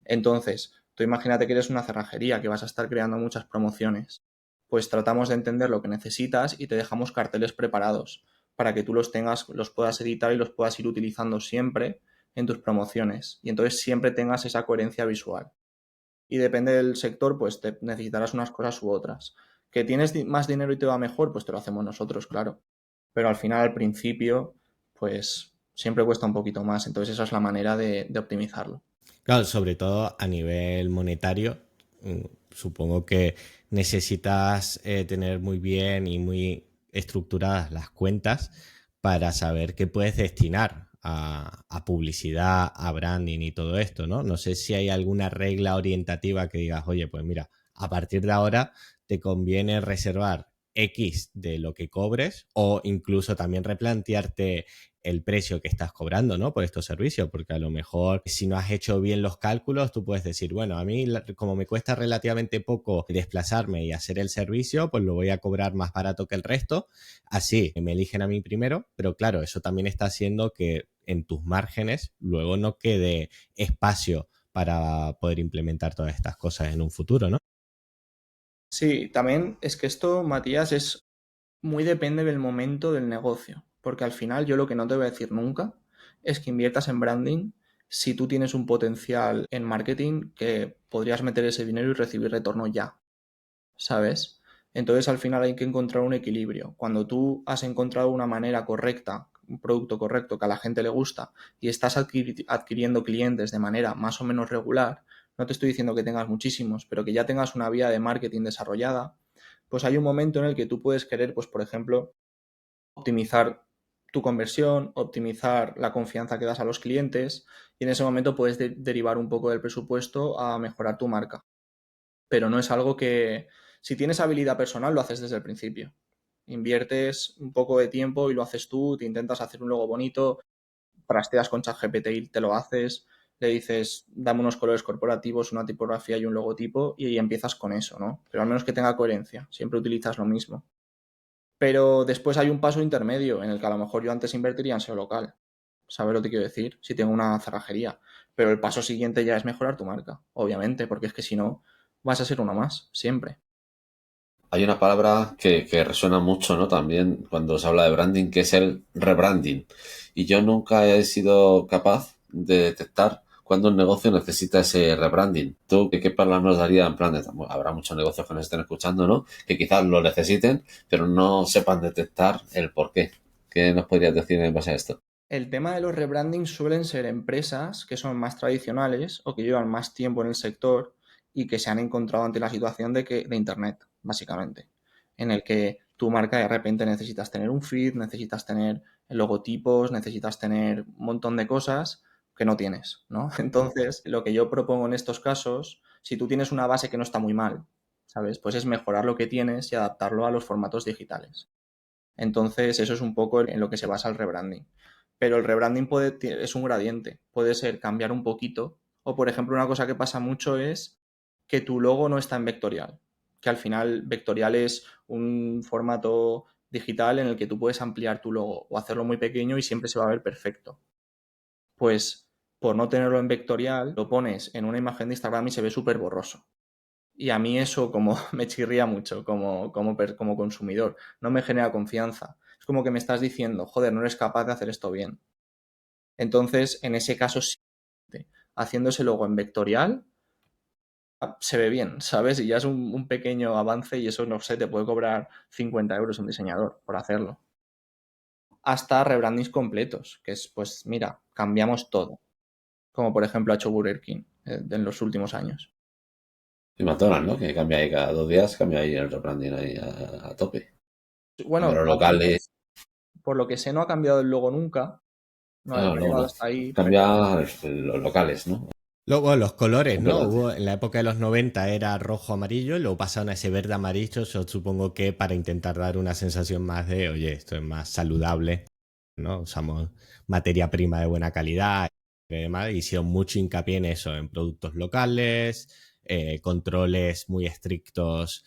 Entonces, tú imagínate que eres una cerrajería, que vas a estar creando muchas promociones. Pues tratamos de entender lo que necesitas y te dejamos carteles preparados para que tú los tengas, los puedas editar y los puedas ir utilizando siempre en tus promociones. Y entonces siempre tengas esa coherencia visual. Y depende del sector, pues te necesitarás unas cosas u otras. Que tienes más dinero y te va mejor, pues te lo hacemos nosotros, claro. Pero al final, al principio, pues siempre cuesta un poquito más. Entonces esa es la manera de optimizarlo. Claro, sobre todo a nivel monetario, supongo que necesitas tener muy bien y muy estructuradas las cuentas para saber qué puedes destinar a publicidad, a branding y todo esto, ¿no? No sé si hay alguna regla orientativa que digas, oye, pues mira, a partir de ahora te conviene reservar X de lo que cobres o incluso también replantearte el precio que estás cobrando, ¿no? Por estos servicios, porque a lo mejor si no has hecho bien los cálculos, tú puedes decir, bueno, a mí como me cuesta relativamente poco desplazarme y hacer el servicio, pues lo voy a cobrar más barato que el resto, así me eligen a mí primero, pero claro, eso también está haciendo que en tus márgenes luego no quede espacio para poder implementar todas estas cosas en un futuro, ¿no? Sí, también es que esto, Matías, es muy depende del momento del negocio, porque al final yo lo que no te voy a decir nunca es que inviertas en branding si tú tienes un potencial en marketing que podrías meter ese dinero y recibir retorno ya, ¿sabes? Entonces al final hay que encontrar un equilibrio. Cuando tú has encontrado una manera correcta, un producto correcto que a la gente le gusta y estás adquiriendo clientes de manera más o menos regular, no te estoy diciendo que tengas muchísimos, pero que ya tengas una vía de marketing desarrollada, pues hay un momento en el que tú puedes querer, pues por ejemplo, optimizar tu conversión, optimizar la confianza que das a los clientes y en ese momento puedes derivar un poco del presupuesto a mejorar tu marca. Pero no es algo que, si tienes habilidad personal, lo haces desde el principio. Inviertes un poco de tiempo y lo haces tú, te intentas hacer un logo bonito, trasteas con ChatGPT y te lo haces, le dices, dame unos colores corporativos, una tipografía y un logotipo y empiezas con eso, ¿no? Pero al menos que tenga coherencia, siempre utilizas lo mismo. Pero después hay un paso intermedio en el que a lo mejor yo antes invertiría en SEO local. ¿Sabes lo que quiero decir? Si tengo una cerrajería. Pero el paso siguiente ya es mejorar tu marca, obviamente, porque es que si no, vas a ser uno más, siempre. Hay una palabra que resuena mucho, ¿no? También cuando se habla de branding, que es el rebranding. Y yo nunca he sido capaz de detectar cuando el negocio necesita ese rebranding. ¿Tú qué palabras nos daría en plan de, bueno, habrá muchos negocios que nos estén escuchando, ¿no? Que quizás lo necesiten, pero no sepan detectar el por qué? ¿Qué nos podrías decir en base a esto? El tema de los rebrandings suelen ser empresas que son más tradicionales o que llevan más tiempo en el sector y que se han encontrado ante la situación de Internet, básicamente, en el que tu marca de repente necesitas tener un feed, necesitas tener logotipos, necesitas tener un montón de cosas que no tienes, ¿no? Entonces, lo que yo propongo en estos casos, si tú tienes una base que no está muy mal, ¿sabes? Pues es mejorar lo que tienes y adaptarlo a los formatos digitales. Entonces, eso es un poco en lo que se basa el rebranding. Pero el rebranding es un gradiente. Puede ser cambiar un poquito. O, por ejemplo, una cosa que pasa mucho es que tu logo no está en vectorial. Que al final vectorial es un formato digital en el que tú puedes ampliar tu logo o hacerlo muy pequeño y siempre se va a ver perfecto. Pues por no tenerlo en vectorial, lo pones en una imagen de Instagram y se ve súper borroso. Y a mí eso como me chirría mucho como consumidor. No me genera confianza. Es como que me estás diciendo, joder, no eres capaz de hacer esto bien. Entonces, en ese caso, sí, haciéndose luego en vectorial, se ve bien, ¿sabes? Y ya es un pequeño avance y eso, no sé, te puede cobrar 50 euros un diseñador por hacerlo. Hasta rebrandings completos, que es, pues, mira, cambiamos todo. Como por ejemplo ha hecho Burger King en los últimos años. Y McDonald's, ¿no? Que cambia ahí cada 2 días, cambia ahí el rebranding ahí a tope. Cambia Bueno, los locales. por lo que sé, no ha cambiado el logo nunca. No, Ah, no ha no, llegado no. hasta ahí, pero Cambia los locales, ¿no? Luego los colores, ¿no? Completamente. Hubo, en la época de los 90 era rojo-amarillo, luego pasaron a ese verde-amarillo, yo supongo que para intentar dar una sensación más de, oye, esto es más saludable, ¿no? Usamos materia prima de buena calidad y demás, hicieron mucho hincapié en eso, en productos locales, controles muy estrictos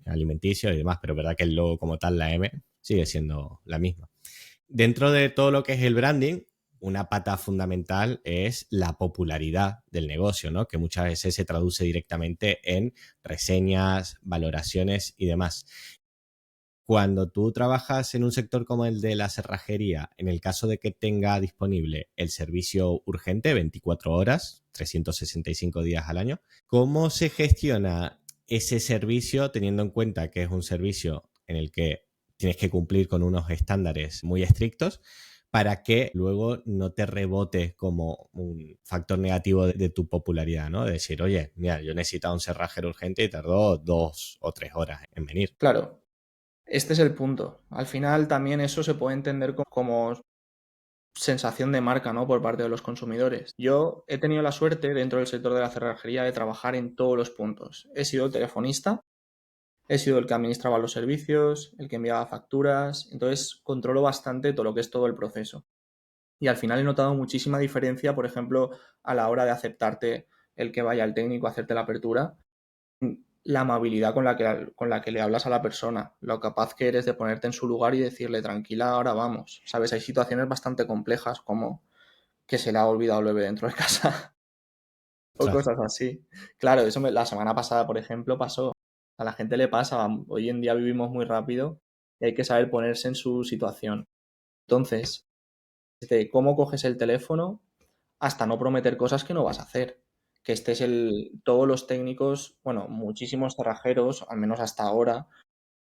alimenticios y demás, pero es verdad que el logo como tal, la M, sigue siendo la misma. Dentro de todo lo que es el branding, una pata fundamental es la popularidad del negocio, ¿no? Que muchas veces se traduce directamente en reseñas, valoraciones y demás. Cuando tú trabajas en un sector como el de la cerrajería, en el caso de que tenga disponible el servicio urgente 24 horas, 365 días al año, ¿cómo se gestiona ese servicio teniendo en cuenta que es un servicio en el que tienes que cumplir con unos estándares muy estrictos para que luego no te rebote como un factor negativo de tu popularidad, ¿no? De decir, oye, mira, yo necesitaba un cerrajero urgente y tardó 2 o 3 horas en venir. claro, este es el punto. Al final también eso se puede entender como sensación de marca, ¿no? Por parte de los consumidores. Yo he tenido la suerte dentro del sector de la cerrajería de trabajar en todos los puntos. He sido el telefonista, he sido el que administraba los servicios, el que enviaba facturas, entonces controlo bastante todo lo que es todo el proceso. Y al final he notado muchísima diferencia, por ejemplo, a la hora de aceptarte el que vaya el técnico a hacerte la apertura, la amabilidad con la que le hablas a la persona, lo capaz que eres de ponerte en su lugar y decirle, tranquila, ahora vamos. ¿Sabes? Hay situaciones bastante complejas como que se le ha olvidado el bebé dentro de casa o cosas así. Claro, la semana pasada, por ejemplo, pasó. A la gente le pasa. Hoy en día vivimos muy rápido y hay que saber ponerse en su situación. Entonces, desde cómo coges el teléfono hasta no prometer cosas que no vas a hacer. Que este es todos los técnicos, bueno, muchísimos cerrajeros, al menos hasta ahora,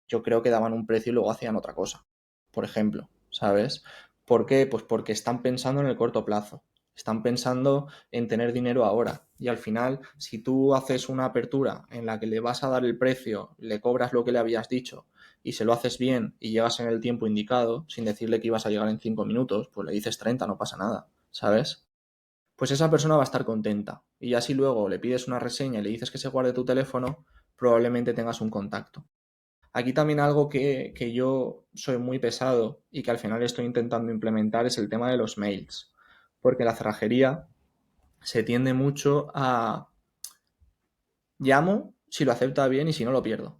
yo creo que daban un precio y luego hacían otra cosa. Por ejemplo, ¿sabes? ¿Por qué? Pues porque están pensando en el corto plazo. Están pensando en tener dinero ahora. Y al final, si tú haces una apertura en la que le vas a dar el precio, le cobras lo que le habías dicho y se lo haces bien y llegas en el tiempo indicado, sin decirle que ibas a llegar en 5 minutos, pues le dices 30, no pasa nada, ¿sabes? Pues esa persona va a estar contenta. Y ya si luego le pides una reseña y le dices que se guarde tu teléfono, probablemente tengas un contacto. Aquí también algo que yo soy muy pesado y que al final estoy intentando implementar es el tema de los mails. Porque la cerrajería se tiende mucho a llamo si lo acepta bien y si no lo pierdo.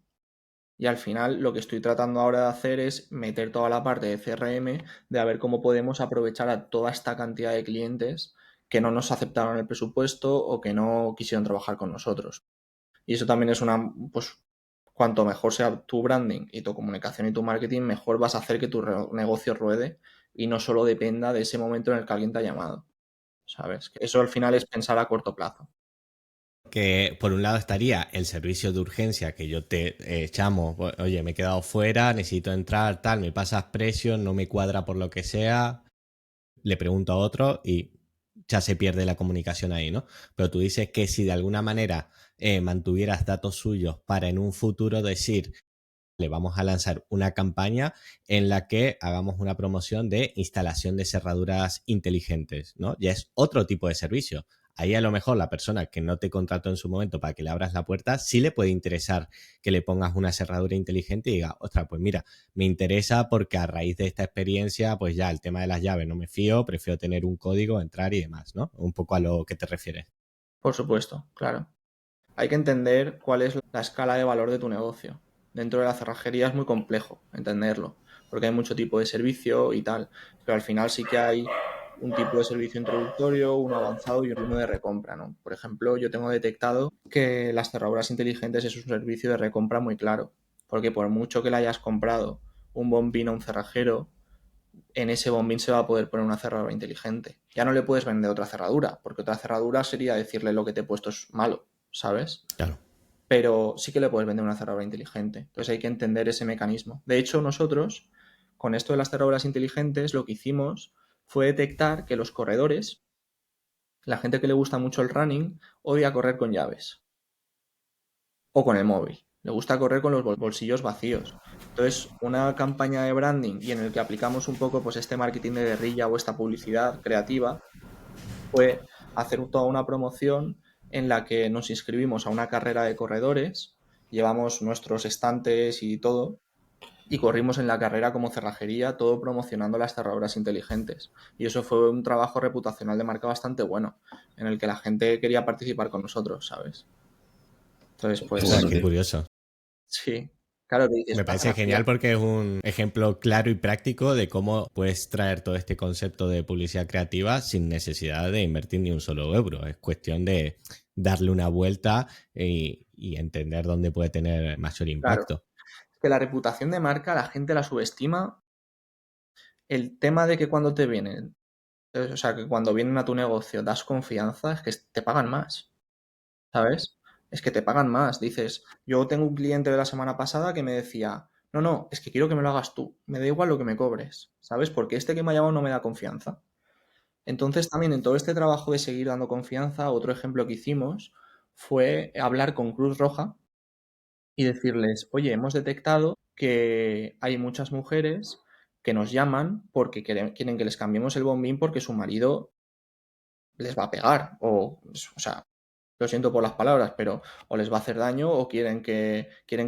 Y al final lo que estoy tratando ahora de hacer es meter toda la parte de CRM de a ver cómo podemos aprovechar a toda esta cantidad de clientes que no nos aceptaron el presupuesto o que no quisieron trabajar con nosotros. Y eso también es pues cuanto mejor sea tu branding y tu comunicación y tu marketing, mejor vas a hacer que tu negocio ruede y no solo dependa de ese momento en el que alguien te ha llamado. ¿sabes? Que eso al final es pensar a corto plazo. Que por un lado estaría el servicio de urgencia que yo te llamo, oye, me he quedado fuera, necesito entrar, tal, me pasas precio, no me cuadra por lo que sea, le pregunto a otro y ya se pierde la comunicación ahí, ¿no? Pero tú dices que si de alguna manera mantuvieras datos suyos para en un futuro decir, le vamos a lanzar una campaña en la que hagamos una promoción de instalación de cerraduras inteligentes, ¿no? Ya es otro tipo de servicio. Ahí a lo mejor la persona que no te contrató en su momento para que le abras la puerta, sí le puede interesar que le pongas una cerradura inteligente y diga, ostras, pues mira, me interesa porque a raíz de esta experiencia, pues ya el tema de las llaves no me fío, prefiero tener un código, entrar y demás, ¿no? Un poco a lo que te refieres. Por supuesto, claro. Hay que entender cuál es la escala de valor de tu negocio. Dentro de la cerrajería es muy complejo entenderlo, porque hay mucho tipo de servicio y tal, pero al final sí que hay un tipo de servicio introductorio, uno avanzado y uno de recompra, ¿no? Por ejemplo, yo tengo detectado que las cerraduras inteligentes es un servicio de recompra muy claro, porque por mucho que le hayas comprado un bombín a un cerrajero, en ese bombín se va a poder poner una cerradura inteligente. Ya no le puedes vender otra cerradura, porque otra cerradura sería decirle lo que te he puesto es malo, ¿sabes? Claro. Pero sí que le puedes vender una cerradura inteligente. Entonces hay que entender ese mecanismo. De hecho, nosotros, con esto de las cerraduras inteligentes, lo que hicimos fue detectar que los corredores, la gente que le gusta mucho el running, odia correr con llaves o con el móvil. Le gusta correr con los bolsillos vacíos. Entonces, una campaña de branding y en el que aplicamos un poco pues este marketing de guerrilla o esta publicidad creativa fue hacer toda una promoción en la que nos inscribimos a una carrera de corredores, llevamos nuestros estantes y todo, y corrimos en la carrera como cerrajería, todo promocionando las cerraduras inteligentes. Y eso fue un trabajo reputacional de marca bastante bueno, en el que la gente quería participar con nosotros, ¿sabes? Entonces, Qué pues Ostras, bueno, qué tío. curioso. sí, claro que dices, Me una parece cerrajería. genial porque es un ejemplo claro y práctico de cómo puedes traer todo este concepto de publicidad creativa sin necesidad de invertir ni un solo euro. Es cuestión de darle una vuelta y entender dónde puede tener mayor Claro, impacto. es que la reputación de marca la gente la subestima. El tema de que cuando te vienen, o sea, que cuando vienen a tu negocio das confianza, es que te pagan más, ¿sabes? Es que te pagan más. Dices, yo tengo un cliente de la semana pasada que me decía, no, no, es que quiero que me lo hagas tú, me da igual lo que me cobres, ¿sabes? Porque este que me ha llamado no me da confianza. Entonces también en todo este trabajo de seguir dando confianza, otro ejemplo que hicimos fue hablar con Cruz Roja y decirles, oye, hemos detectado que hay muchas mujeres que nos llaman porque quieren que les cambiemos el bombín porque su marido les va a pegar o sea, lo siento por las palabras, pero o les va a hacer daño o quieren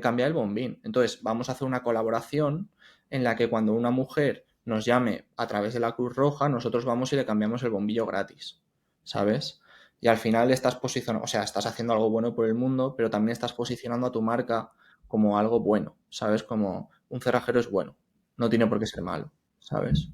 cambiar el bombín. Entonces, vamos a hacer una colaboración en la que cuando una mujer nos llame a través de la Cruz Roja, nosotros vamos y le cambiamos el bombillo gratis, ¿sabes? Y al final estás posicionando, o sea, estás haciendo algo bueno por el mundo, pero también estás posicionando a tu marca como algo bueno, ¿sabes? Como un cerrajero es bueno, no tiene por qué ser malo, ¿sabes?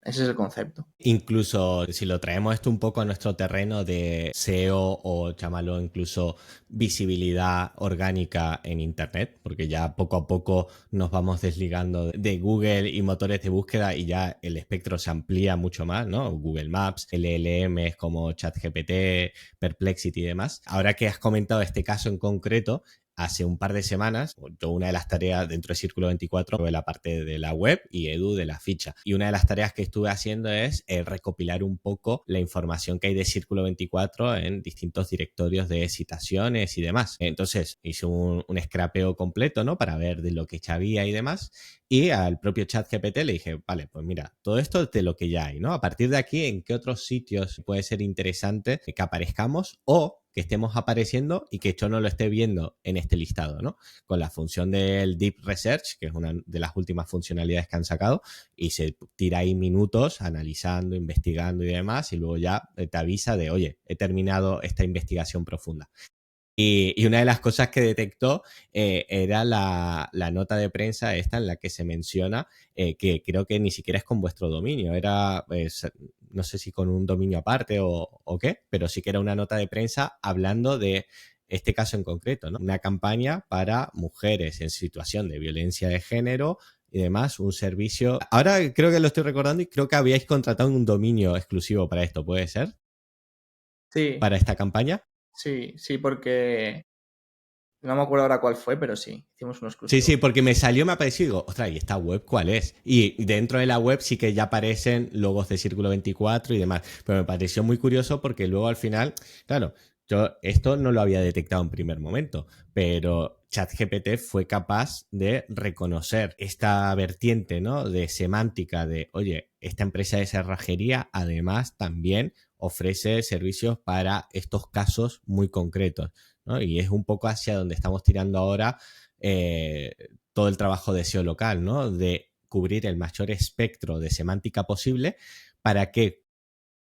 Ese es el concepto. Incluso si lo traemos esto un poco a nuestro terreno de SEO o llámalo incluso visibilidad orgánica en Internet, porque ya poco a poco nos vamos desligando de Google y motores de búsqueda y ya el espectro se amplía mucho más, ¿no? Google Maps, LLMs como ChatGPT, Perplexity y demás. Ahora que has comentado este caso en concreto, hace un par de semanas, yo una de las tareas dentro de Círculo 24 fue la parte de la web y Edu de la ficha. Y una de las tareas que estuve haciendo es recopilar un poco la información que hay de Círculo 24 en distintos directorios de citaciones y demás. Entonces hice un scrapeo completo, ¿no? Para ver de lo que ya había y demás. Y al propio ChatGPT le dije, vale, pues mira, todo esto es de lo que ya hay, ¿no? A partir de aquí, ¿en qué otros sitios puede ser interesante que aparezcamos o que estemos apareciendo y que yo no lo esté viendo en este listado, ¿no? Con la función del Deep Research, que es una de las últimas funcionalidades que han sacado, y se tira ahí minutos analizando, investigando y demás, y luego ya te avisa de, oye, he terminado esta investigación profunda. Y una de las cosas que detectó era la nota de prensa esta en la que se menciona que creo que ni siquiera es con vuestro dominio, era, no sé si con un dominio aparte o qué, pero sí que era una nota de prensa hablando de este caso en concreto, ¿no? Una campaña para mujeres en situación de violencia de género y demás, un servicio. Ahora creo que lo estoy recordando y creo que habíais contratado un dominio exclusivo para esto, ¿puede ser? Sí, para esta campaña. sí, porque no me acuerdo ahora cuál fue, pero sí, hicimos uno Sí, exclusivo. sí, porque me salió, me apareció y digo, ostras, ¿y esta web cuál es? Y dentro de la web sí que ya aparecen logos de Círculo 24 y demás. Pero me pareció muy curioso porque luego al final, claro, yo esto no lo había detectado en primer momento, pero ChatGPT fue capaz de reconocer esta vertiente, ¿no? De semántica de, oye, esta empresa de cerrajería además también ofrece servicios para estos casos muy concretos, ¿no? Y es un poco hacia donde estamos tirando ahora eh, todo el trabajo de SEO local, ¿no? De cubrir el mayor espectro de semántica posible para que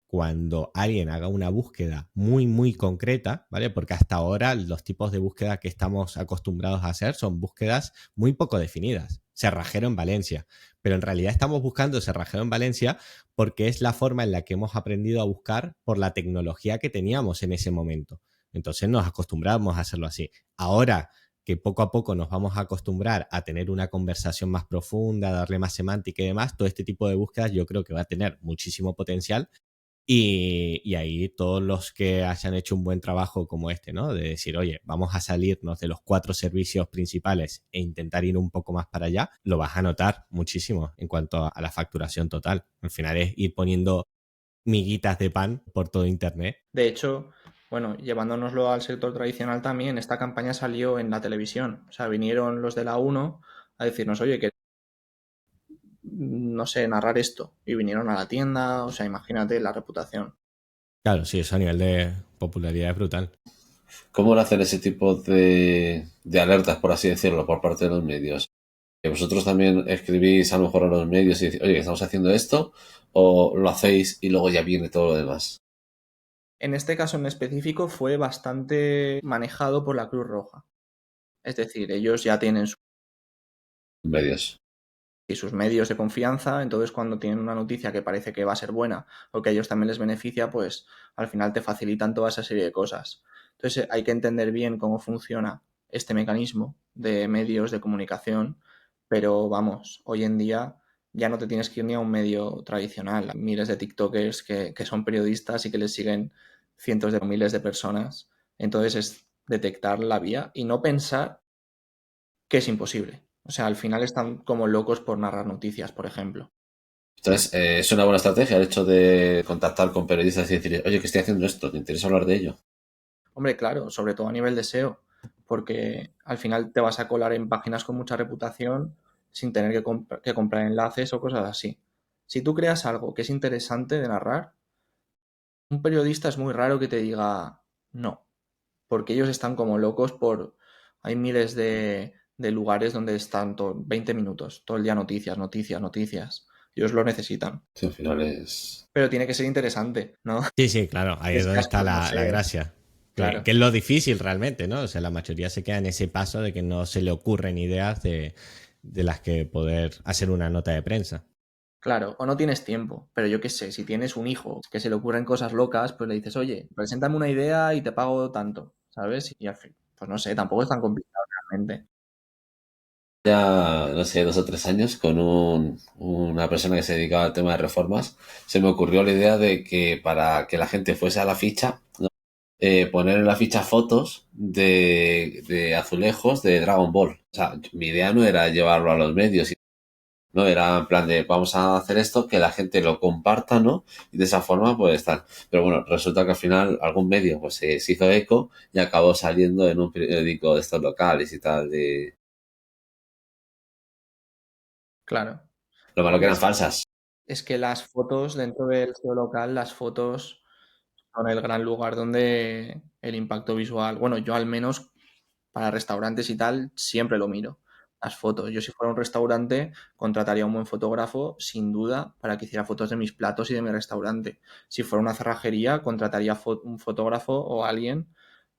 cuando alguien haga una búsqueda muy, muy concreta, ¿vale? Porque hasta ahora los tipos de búsqueda que estamos acostumbrados a hacer son búsquedas muy poco definidas. Cerrajero en Valencia. Pero en realidad estamos buscando cerrajero en Valencia porque es la forma en la que hemos aprendido a buscar por la tecnología que teníamos en ese momento. Entonces nos acostumbramos a hacerlo así. Ahora que poco a poco nos vamos a acostumbrar a tener una conversación más profunda, darle más semántica y demás, todo este tipo de búsquedas yo creo que va a tener muchísimo potencial y ahí todos los que hayan hecho un buen trabajo como este, ¿no? De decir, oye, vamos a salirnos de los 4 servicios principales e intentar ir un poco más para allá, lo vas a notar muchísimo en cuanto a la facturación total. Al final es ir poniendo miguitas de pan por todo Internet. De hecho, bueno, llevándonoslo al sector tradicional también, esta campaña salió en la televisión. O sea, vinieron los de la uno a decirnos, oye, que no sé, narrar esto. Y vinieron a la tienda, o sea, imagínate la reputación. Claro, sí, eso a nivel de popularidad es brutal. ¿Cómo lo hacen ese tipo de alertas, por así decirlo, por parte de los medios? ¿Que vosotros también escribís a lo mejor a los medios y decís, oye, estamos haciendo esto? ¿O lo hacéis y luego ya viene todo lo demás? En este caso en específico fue bastante manejado por la Cruz Roja. Es decir, ellos ya tienen Medios. sus medios de confianza, entonces cuando tienen una noticia que parece que va a ser buena o que a ellos también les beneficia, pues al final te facilitan toda esa serie de cosas. Entonces hay que entender bien cómo funciona este mecanismo de medios de comunicación, pero vamos, hoy en día ya no te tienes que ir ni a un medio tradicional. Hay miles de TikTokers que son periodistas y que les siguen cientos de miles de personas. Entonces es detectar la vía y no pensar que es imposible. O sea, al final están como locos por narrar noticias, por ejemplo. Entonces, es una buena estrategia el hecho de contactar con periodistas y decir, oye, que estoy haciendo esto, ¿te interesa hablar de ello? Hombre, claro, sobre todo a nivel de SEO, porque al final te vas a colar en páginas con mucha reputación sin tener que comprar enlaces o cosas así. Si tú creas algo que es interesante de narrar, un periodista es muy raro que te diga no, porque ellos están como locos por... Hay miles de lugares donde están 20 minutos, todo el día noticias, noticias, noticias. Ellos lo necesitan. Sí, al final es... Pero tiene que ser interesante, ¿no? Sí, sí, claro, ahí es Es donde está casco, no la sé. gracia. Claro, Que es lo difícil realmente, ¿no? O sea, la mayoría se queda en ese paso de que no se le ocurren ideas de las que poder hacer una nota de prensa. claro. O no tienes tiempo. Pero yo qué sé, si tienes un hijo que se le ocurren cosas locas, pues le dices, oye, preséntame una idea y te pago tanto, ¿sabes? Y al fin, pues no sé, tampoco es tan complicado realmente. Ya, no sé, 2 o 3 años con una persona que se dedicaba al tema de reformas, se me ocurrió la idea de que para que la gente fuese a la ficha, ¿no? Poner en la ficha fotos de azulejos de Dragon Ball. O sea, mi idea no era llevarlo a los medios, no era en plan de vamos a hacer esto, que la gente lo comparta, ¿no? Y de esa forma, pues tal. Pero bueno, resulta que al final algún medio pues se hizo eco y acabó saliendo en un periódico de estos locales y tal. Claro. Lo malo que Hombre, eran falsas. es que las fotos dentro del SEO local, las fotos son el gran lugar donde el impacto visual, bueno, yo al menos para restaurantes y tal, siempre lo miro. Las fotos. Yo si fuera un restaurante, contrataría a un buen fotógrafo, sin duda, para que hiciera fotos de mis platos y de mi restaurante. Si fuera una cerrajería, contrataría un fotógrafo o alguien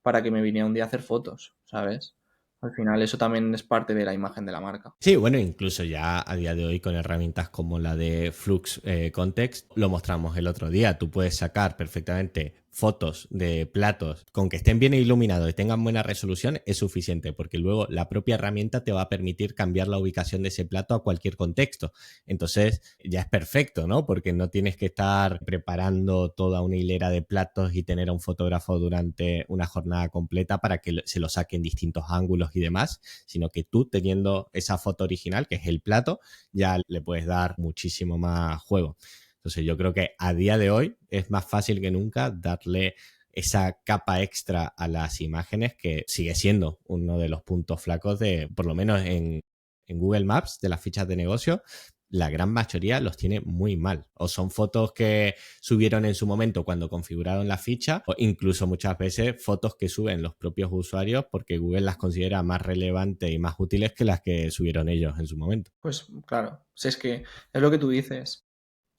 para que me viniera un día a hacer fotos, ¿sabes? Al final eso también es parte de la imagen de la marca. Sí, bueno, incluso ya a día de hoy con herramientas como la de Flux Context, lo mostramos el otro día. Tú puedes sacar perfectamente fotos de platos con que estén bien iluminados y tengan buena resolución es suficiente, porque luego la propia herramienta te va a permitir cambiar la ubicación de ese plato a cualquier contexto. Entonces ya es perfecto, ¿no? Porque no tienes que estar preparando toda una hilera de platos y tener a un fotógrafo durante una jornada completa para que se lo saque en distintos ángulos y demás, sino que tú, teniendo esa foto original, que es el plato, ya le puedes dar muchísimo más juego. Entonces yo creo que a día de hoy es más fácil que nunca darle esa capa extra a las imágenes, que sigue siendo uno de los puntos flacos de, por lo menos en Google Maps, de las fichas de negocio. La gran mayoría los tiene muy mal. O son fotos que subieron en su momento cuando configuraron la ficha, o incluso muchas veces fotos que suben los propios usuarios porque Google las considera más relevantes y más útiles que las que subieron ellos en su momento. Pues claro, si es que es lo que tú dices.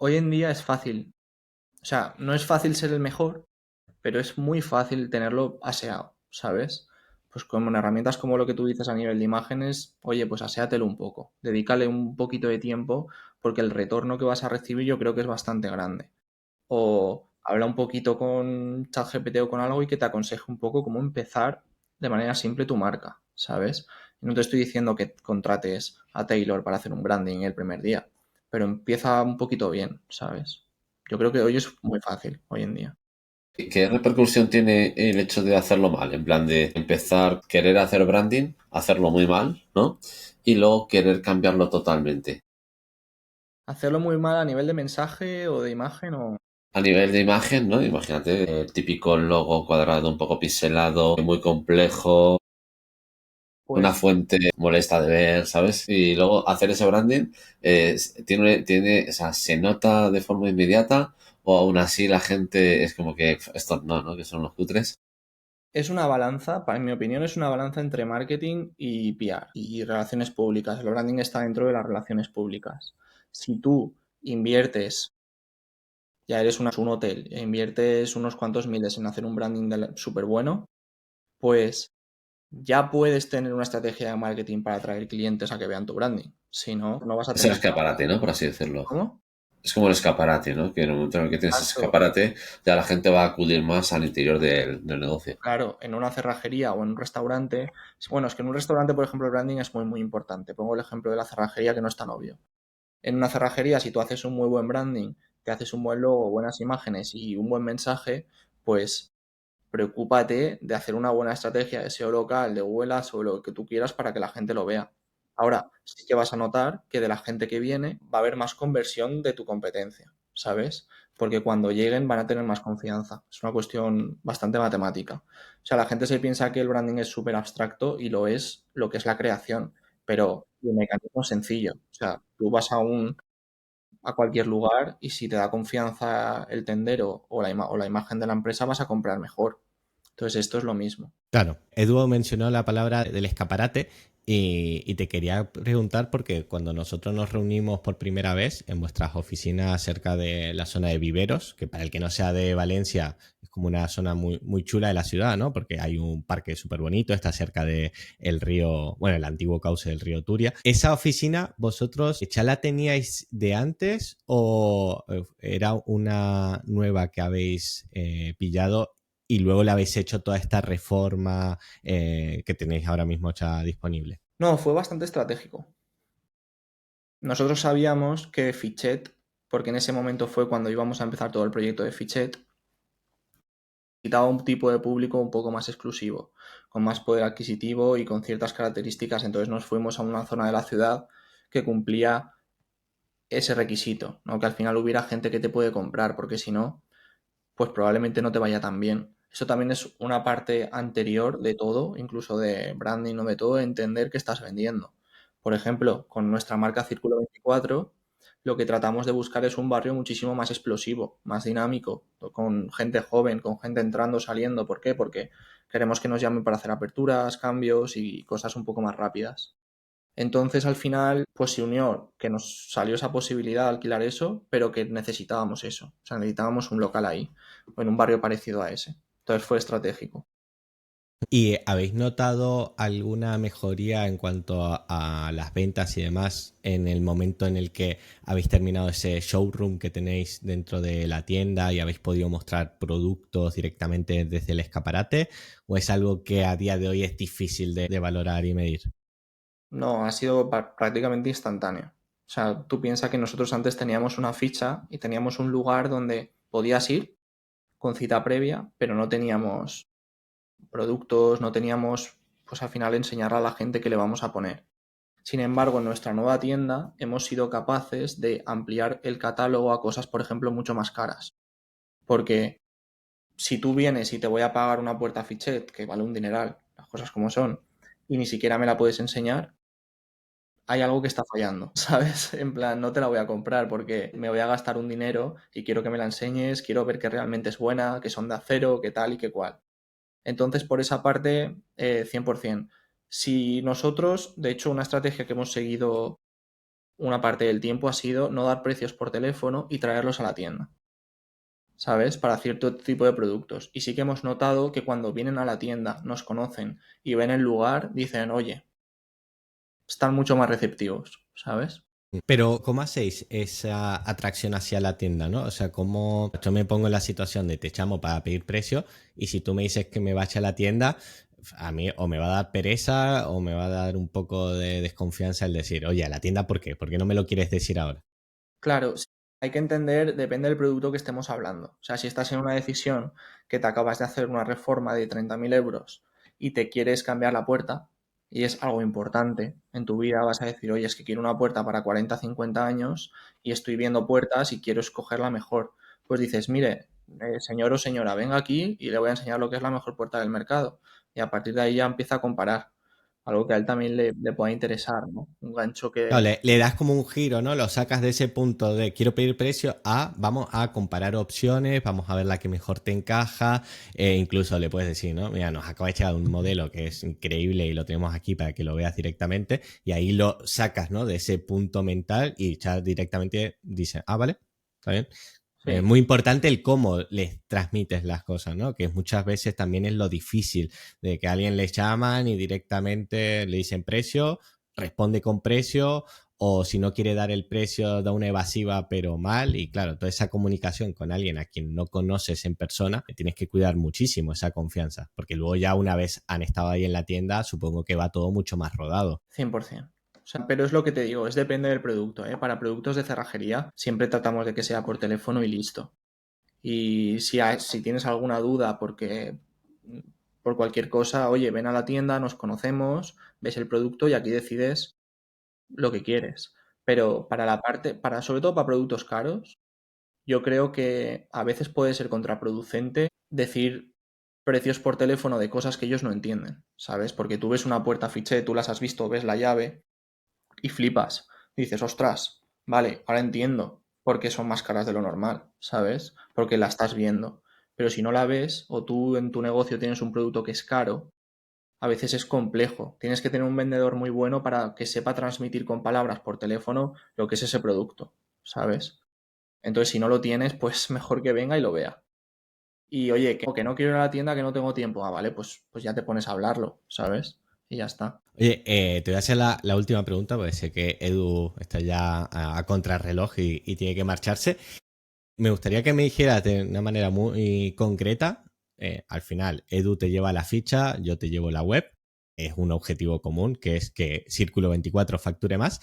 Hoy en día es fácil. O sea, no es fácil ser el mejor, pero es muy fácil tenerlo aseado, ¿sabes? Pues con herramientas como lo que tú dices a nivel de imágenes, oye, pues aséatelo un poco, dedícale un poquito de tiempo porque el retorno que vas a recibir yo creo que es bastante grande. O habla un poquito con ChatGPT o con algo y que te aconseje un poco cómo empezar de manera simple tu marca, ¿sabes? Y no te estoy diciendo que contrates a Taylor para hacer un branding el primer día, pero empieza un poquito bien, ¿sabes? Yo creo que hoy es muy fácil, hoy en día. ¿Y qué repercusión tiene el hecho de hacerlo mal? En plan de empezar, querer hacer branding, hacerlo muy mal, ¿no? Y luego querer cambiarlo totalmente. Hacerlo muy mal a nivel de mensaje o de imagen o... A nivel de imagen, ¿no? Imagínate el típico logo cuadrado, un poco pixelado, muy complejo, una Pues fuente molesta de ver, ¿sabes? Y luego hacer ese branding, o sea, se nota de forma inmediata o aún así la gente es como que estos no, ¿no? Que son los cutres. es una balanza, en mi opinión es una balanza entre marketing y PR y relaciones públicas. El branding está dentro de las relaciones públicas. Si tú inviertes, ya eres un hotel, e inviertes unos cuantos miles en hacer un branding súper bueno, pues ya puedes tener una estrategia de marketing para atraer clientes a que vean tu branding. Si no, no vas a Es el tener... escaparate, ¿no? Por así decirlo. ¿Cómo? Es como el escaparate, ¿no? Que en el momento en el que tienes ese Exacto. escaparate, ya la gente va a acudir más al interior del negocio. Claro, en una cerrajería o en un restaurante. Bueno, es que en un restaurante, por ejemplo, el branding es muy, muy importante. Pongo el ejemplo de la cerrajería que no es tan obvio. En una cerrajería, si tú haces un muy buen branding, te haces un buen logo, buenas imágenes y un buen mensaje, pues preocúpate de hacer una buena estrategia de SEO local, de Google Ads o lo que tú quieras para que la gente lo vea. Ahora, sí que vas a notar que de la gente que viene va a haber más conversión de tu competencia, ¿sabes? Porque cuando lleguen van a tener más confianza. Es una cuestión bastante matemática. O sea, la gente se piensa que el branding es súper abstracto y lo es lo que es la creación, pero el mecanismo es sencillo. O sea, tú vas a cualquier lugar y si te da confianza el tendero o la imagen de la empresa vas a comprar mejor. Entonces esto es lo mismo. Claro, Edu mencionó la palabra del escaparate y te quería preguntar porque cuando nosotros nos reunimos por primera vez en vuestras oficinas cerca de la zona de Viveros, que para el que no sea de Valencia es como una zona muy, muy chula de la ciudad, ¿no? Porque hay un parque súper bonito, está cerca de el río, bueno, el antiguo cauce del río Turia. ¿Esa oficina vosotros ya la teníais de antes o era una nueva que habéis pillado y luego le habéis hecho toda esta reforma que tenéis ahora mismo ya disponible? No, fue bastante estratégico. Nosotros sabíamos que Fichet, porque en ese momento fue cuando íbamos a empezar todo el proyecto de Fichet, necesitaba un tipo de público un poco más exclusivo, con más poder adquisitivo y con ciertas características. Entonces nos fuimos a una zona de la ciudad que cumplía ese requisito, ¿no? Que al final hubiera gente que te puede comprar, porque si no, pues probablemente no te vaya tan bien. Eso también es una parte anterior de todo, incluso de branding o de todo, entender qué estás vendiendo. Por ejemplo, con nuestra marca Círculo 24, lo que tratamos de buscar es un barrio muchísimo más explosivo, más dinámico, con gente joven, con gente entrando, saliendo. ¿Por qué? Porque queremos que nos llamen para hacer aperturas, cambios y cosas un poco más rápidas. Entonces, al final, pues se unió que nos salió esa posibilidad de alquilar eso, pero que necesitábamos eso. O sea, necesitábamos un local ahí, o en un barrio parecido a ese. Entonces fue estratégico. ¿Y habéis notado alguna mejoría en cuanto a las ventas y demás en el momento en el que habéis terminado ese showroom que tenéis dentro de la tienda y habéis podido mostrar productos directamente desde el escaparate? ¿O es algo que a día de hoy es difícil de valorar y medir? No, ha sido prácticamente instantáneo. O sea, tú piensas que nosotros antes teníamos una ficha y teníamos un lugar donde podías ir con cita previa, pero no teníamos productos, no teníamos, pues al final enseñar a la gente qué le vamos a poner. Sin embargo, en nuestra nueva tienda hemos sido capaces de ampliar el catálogo a cosas, por ejemplo, mucho más caras. Porque si tú vienes y te voy a pagar una puerta fichet que vale un dineral, las cosas como son, y ni siquiera me la puedes enseñar, hay algo que está fallando, ¿sabes? En plan, no te la voy a comprar porque me voy a gastar un dinero y quiero que me la enseñes, quiero ver que realmente es buena, que son de acero, que tal y que cual. Entonces, por esa parte, 100%. Si nosotros, de hecho, una estrategia que hemos seguido una parte del tiempo ha sido no dar precios por teléfono y traerlos a la tienda, ¿sabes? Para cierto tipo de productos. Y sí que hemos notado que cuando vienen a la tienda, nos conocen y ven el lugar, dicen, oye, están mucho más receptivos, ¿sabes? Pero, ¿cómo hacéis esa atracción hacia la tienda, no? O sea, ¿cómo yo me pongo en la situación de te llamo para pedir precio y si tú me dices que me vaya a la tienda, a mí o me va a dar pereza o me va a dar un poco de desconfianza el decir, oye, a la tienda, ¿por qué? ¿Por qué no me lo quieres decir ahora? Claro, sí, hay que entender, depende del producto que estemos hablando. O sea, si estás en una decisión que te acabas de hacer una reforma de 30.000 euros y te quieres cambiar la puerta, y es algo importante en tu vida, vas a decir, oye, es que quiero una puerta para 40, 50 años y estoy viendo puertas y quiero escoger la mejor. Pues dices, mire, señor o señora, venga aquí y le voy a enseñar lo que es la mejor puerta del mercado. Y a partir de ahí ya empieza a comparar. Algo que a él también le pueda interesar, ¿no? Un gancho Claro, que... le das como un giro, ¿no? Lo sacas de ese punto de quiero pedir precio a vamos a comparar opciones, vamos a ver la que mejor te encaja, incluso le puedes decir, ¿no? Mira, nos acaba de llegar un modelo que es increíble y lo tenemos aquí para que lo veas directamente y ahí lo sacas, ¿no? De ese punto mental y ya directamente dice, ah, vale, está bien. Es Sí, muy importante el cómo les transmites las cosas, ¿no? Que muchas veces también es lo difícil de que a alguien le llaman y directamente le dicen precio, responde con precio o si no quiere dar el precio da una evasiva pero mal y claro, toda esa comunicación con alguien a quien no conoces en persona, tienes que cuidar muchísimo esa confianza, porque luego ya una vez han estado ahí en la tienda, supongo que va todo mucho más rodado. 100%. O sea, pero es lo que te digo, es depende del producto, ¿eh? Para productos de cerrajería siempre tratamos de que sea por teléfono y listo. Y si tienes alguna duda porque por cualquier cosa, oye, ven a la tienda, nos conocemos, ves el producto y aquí decides lo que quieres. Pero para la parte, sobre todo para productos caros, yo creo que a veces puede ser contraproducente decir precios por teléfono de cosas que ellos no entienden, ¿sabes? Porque tú ves una puerta fiché, tú las has visto, ves la llave y flipas. Dices, ostras, vale, ahora entiendo por qué son más caras de lo normal, ¿sabes? Porque la estás viendo. Pero si no la ves o tú en tu negocio tienes un producto que es caro, a veces es complejo. Tienes que tener un vendedor muy bueno para que sepa transmitir con palabras por teléfono lo que es ese producto, ¿sabes? Entonces, si no lo tienes, pues mejor que venga y lo vea. Y oye, que no quiero ir a la tienda, que no tengo tiempo. Ah, vale, pues ya te pones a hablarlo, ¿sabes? Y ya está. Oye, te voy a hacer la última pregunta, porque sé que Edu está ya a contrarreloj y tiene que marcharse. Me gustaría que me dijeras de una manera muy concreta, al final, Edu te lleva la ficha, yo te llevo la web, es un objetivo común, que es que Círculo 24 facture más,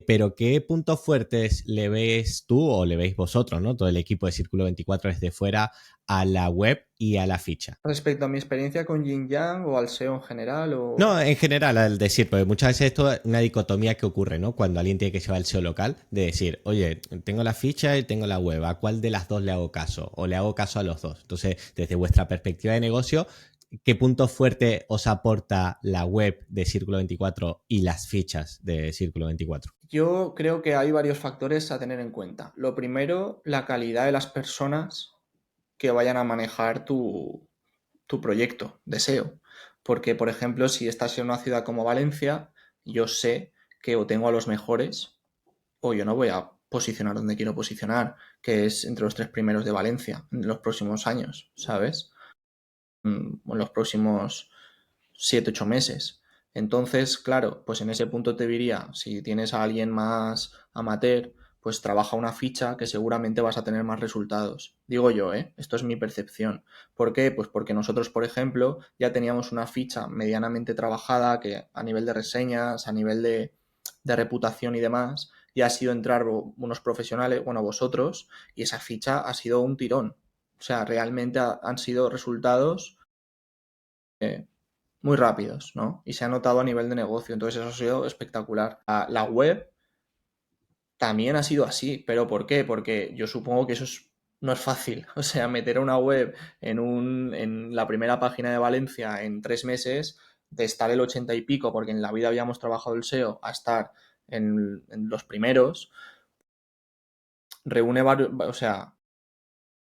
pero ¿qué puntos fuertes le ves tú o le veis vosotros, ¿no? Todo el equipo de Círculo 24 desde fuera a la web y a la ficha. Respecto a mi experiencia con Yin Yang o al SEO en general, o No, en general, al decir, porque muchas veces esto es una dicotomía que ocurre, ¿no? Cuando alguien tiene que llevar el SEO local, de decir, oye, tengo la ficha y tengo la web, ¿a cuál de las dos le hago caso? O le hago caso a los dos. Entonces, desde vuestra perspectiva de negocio, ¿qué punto fuerte os aporta la web de Círculo 24 y las fichas de Círculo 24? yo creo que hay varios factores a tener en cuenta. Lo primero, la calidad de las personas que vayan a manejar tu proyecto de SEO. Porque, por ejemplo, si estás en una ciudad como Valencia, yo sé que o tengo a los mejores o yo no voy a posicionar donde quiero posicionar, que es entre los tres primeros de Valencia en los próximos años, ¿sabes? O en los próximos 7, 8 meses. Entonces, claro, pues en ese punto te diría, si tienes a alguien más amateur, pues trabaja una ficha que seguramente vas a tener más resultados. Digo yo, ¿eh? Esto es mi percepción. ¿Por qué? Pues porque nosotros, por ejemplo, ya teníamos una ficha medianamente trabajada que a nivel de reseñas, a nivel de reputación y demás, ya ha sido entrar unos profesionales, bueno, vosotros, y esa ficha ha sido un tirón. O sea, realmente han sido resultados eh, muy rápidos, ¿no? Y se ha notado a nivel de negocio, entonces eso ha sido espectacular. La web también ha sido así, pero ¿por qué? Porque yo supongo que no es fácil. O sea, meter una web en la primera página de Valencia en 3 meses, de estar el 80 y pico, porque en la vida habíamos trabajado el SEO, a estar en los primeros, reúne varios, o sea,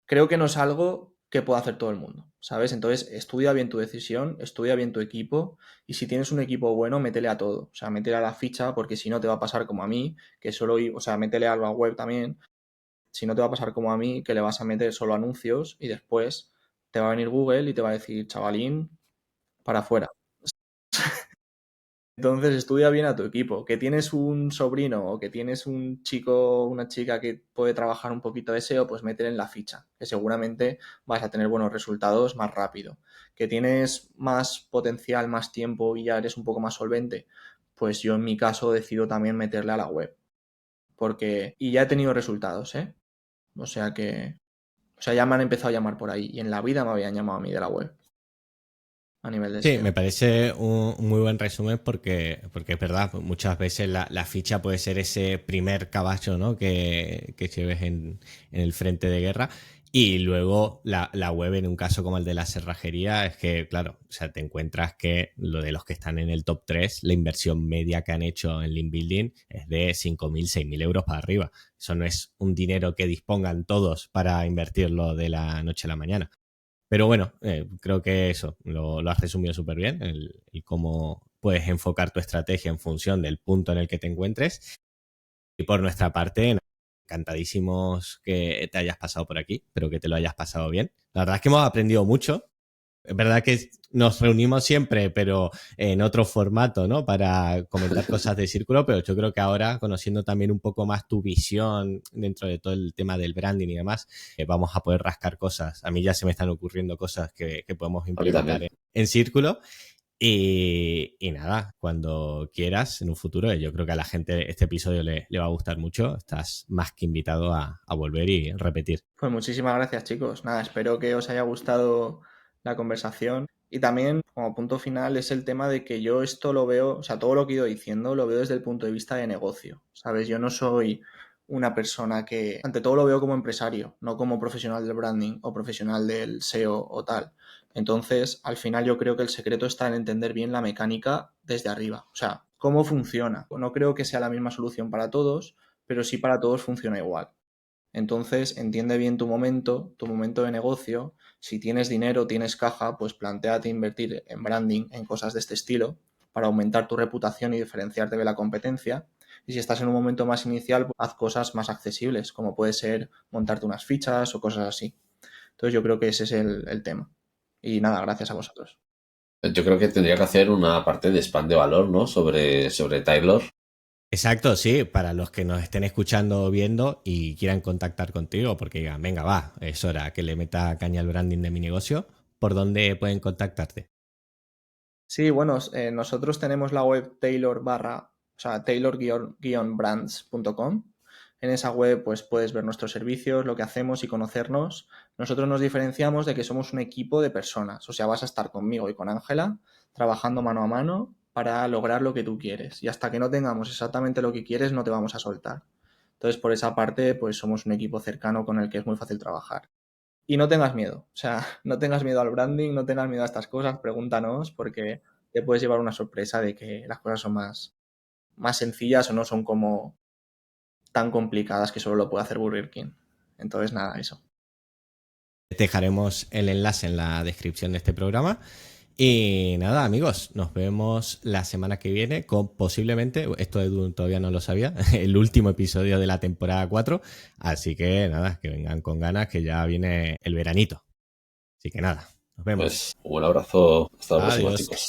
creo que no es algo que pueda hacer todo el mundo, ¿sabes? Entonces, estudia bien tu decisión, estudia bien tu equipo y si tienes un equipo bueno, métele a todo. O sea, métele a la ficha porque si no te va a pasar como a mí, que solo, o sea, métele a la web también. Si no te va a pasar como a mí, que le vas a meter solo anuncios y después te va a venir Google y te va a decir, chavalín, para afuera. Entonces estudia bien a tu equipo. Que tienes un sobrino o que tienes un chico o una chica que puede trabajar un poquito de SEO, pues métele en la ficha, que seguramente vas a tener buenos resultados más rápido. Que tienes más potencial, más tiempo y ya eres un poco más solvente, pues yo en mi caso decido también meterle a la web. Y ya he tenido resultados, ¿eh? O sea que, o sea, ya me han empezado a llamar por ahí y en la vida me habían llamado a mí de la web a nivel de Sí, SEO. me parece un muy buen resumen porque es verdad, muchas veces la ficha puede ser ese primer caballo, ¿no? que lleves en el frente de guerra. Y luego la web, en un caso como el de la cerrajería, es que, claro, o sea, te encuentras que lo de los que están en el top 3, la inversión media que han hecho en link building es de 5.000, 6.000 euros para arriba. Eso no es un dinero que dispongan todos para invertirlo de la noche a la mañana. Pero bueno, creo que eso lo has resumido súper bien, el cómo puedes enfocar tu estrategia en función del punto en el que te encuentres. Y por nuestra parte, encantadísimos que te hayas pasado por aquí, espero que te lo hayas pasado bien. La verdad es que hemos aprendido mucho. Es verdad que nos reunimos siempre, pero en otro formato, ¿no? Para comentar cosas de Círculo, pero yo creo que ahora, conociendo también un poco más tu visión dentro de todo el tema del branding y demás, vamos a poder rascar cosas. A mí ya se me están ocurriendo cosas que podemos A mí implementar también. en Círculo. Y nada, cuando quieras, en un futuro, yo creo que a la gente este episodio le va a gustar mucho. Estás más que invitado a volver y repetir. Pues muchísimas gracias, chicos. Nada, espero que os haya gustado la conversación. Y también, como punto final, es el tema de que yo esto lo veo, o sea, todo lo que he ido diciendo lo veo desde el punto de vista de negocio, ¿sabes? Yo no soy una persona que, ante todo lo veo como empresario, no como profesional del branding o profesional del SEO o tal. Entonces, al final yo creo que el secreto está en entender bien la mecánica desde arriba, o sea, cómo funciona. No creo que sea la misma solución para todos, pero sí para todos funciona igual. Entonces, entiende bien tu momento de negocio. Si tienes dinero, tienes caja, pues plantéate invertir en branding, en cosas de este estilo, para aumentar tu reputación y diferenciarte de la competencia. Y si estás en un momento más inicial, pues haz cosas más accesibles, como puede ser montarte unas fichas o cosas así. Entonces, yo creo que ese es el tema. Y nada, gracias a vosotros. Yo creo que tendría que hacer una parte de spam de valor, ¿no? Sobre Taylor. Exacto, sí, para los que nos estén escuchando o viendo y quieran contactar contigo, porque digan, venga, va, es hora que le meta caña al branding de mi negocio, ¿por dónde pueden contactarte? Sí, bueno, nosotros tenemos la web o sea, taylor-brands.com. En esa web pues puedes ver nuestros servicios, lo que hacemos y conocernos. Nosotros nos diferenciamos de que somos un equipo de personas, o sea, vas a estar conmigo y con Ángela trabajando mano a mano para lograr lo que tú quieres. Y hasta que no tengamos exactamente lo que quieres, no te vamos a soltar. Entonces, por esa parte, pues somos un equipo cercano con el que es muy fácil trabajar. Y no tengas miedo, o sea, no tengas miedo al branding, no tengas miedo a estas cosas, pregúntanos porque te puedes llevar una sorpresa de que las cosas son más sencillas o no son como tan complicadas que solo lo puede hacer Burger King. Entonces, nada, eso. Dejaremos el enlace en la descripción de este programa. Y nada, amigos, nos vemos la semana que viene con posiblemente, esto Edu todavía no lo sabía, el último episodio de la temporada 4. Así que nada, que vengan con ganas, que ya viene el veranito. Así que nada, nos vemos. Pues un abrazo. Hasta la próxima, Adiós. chicos.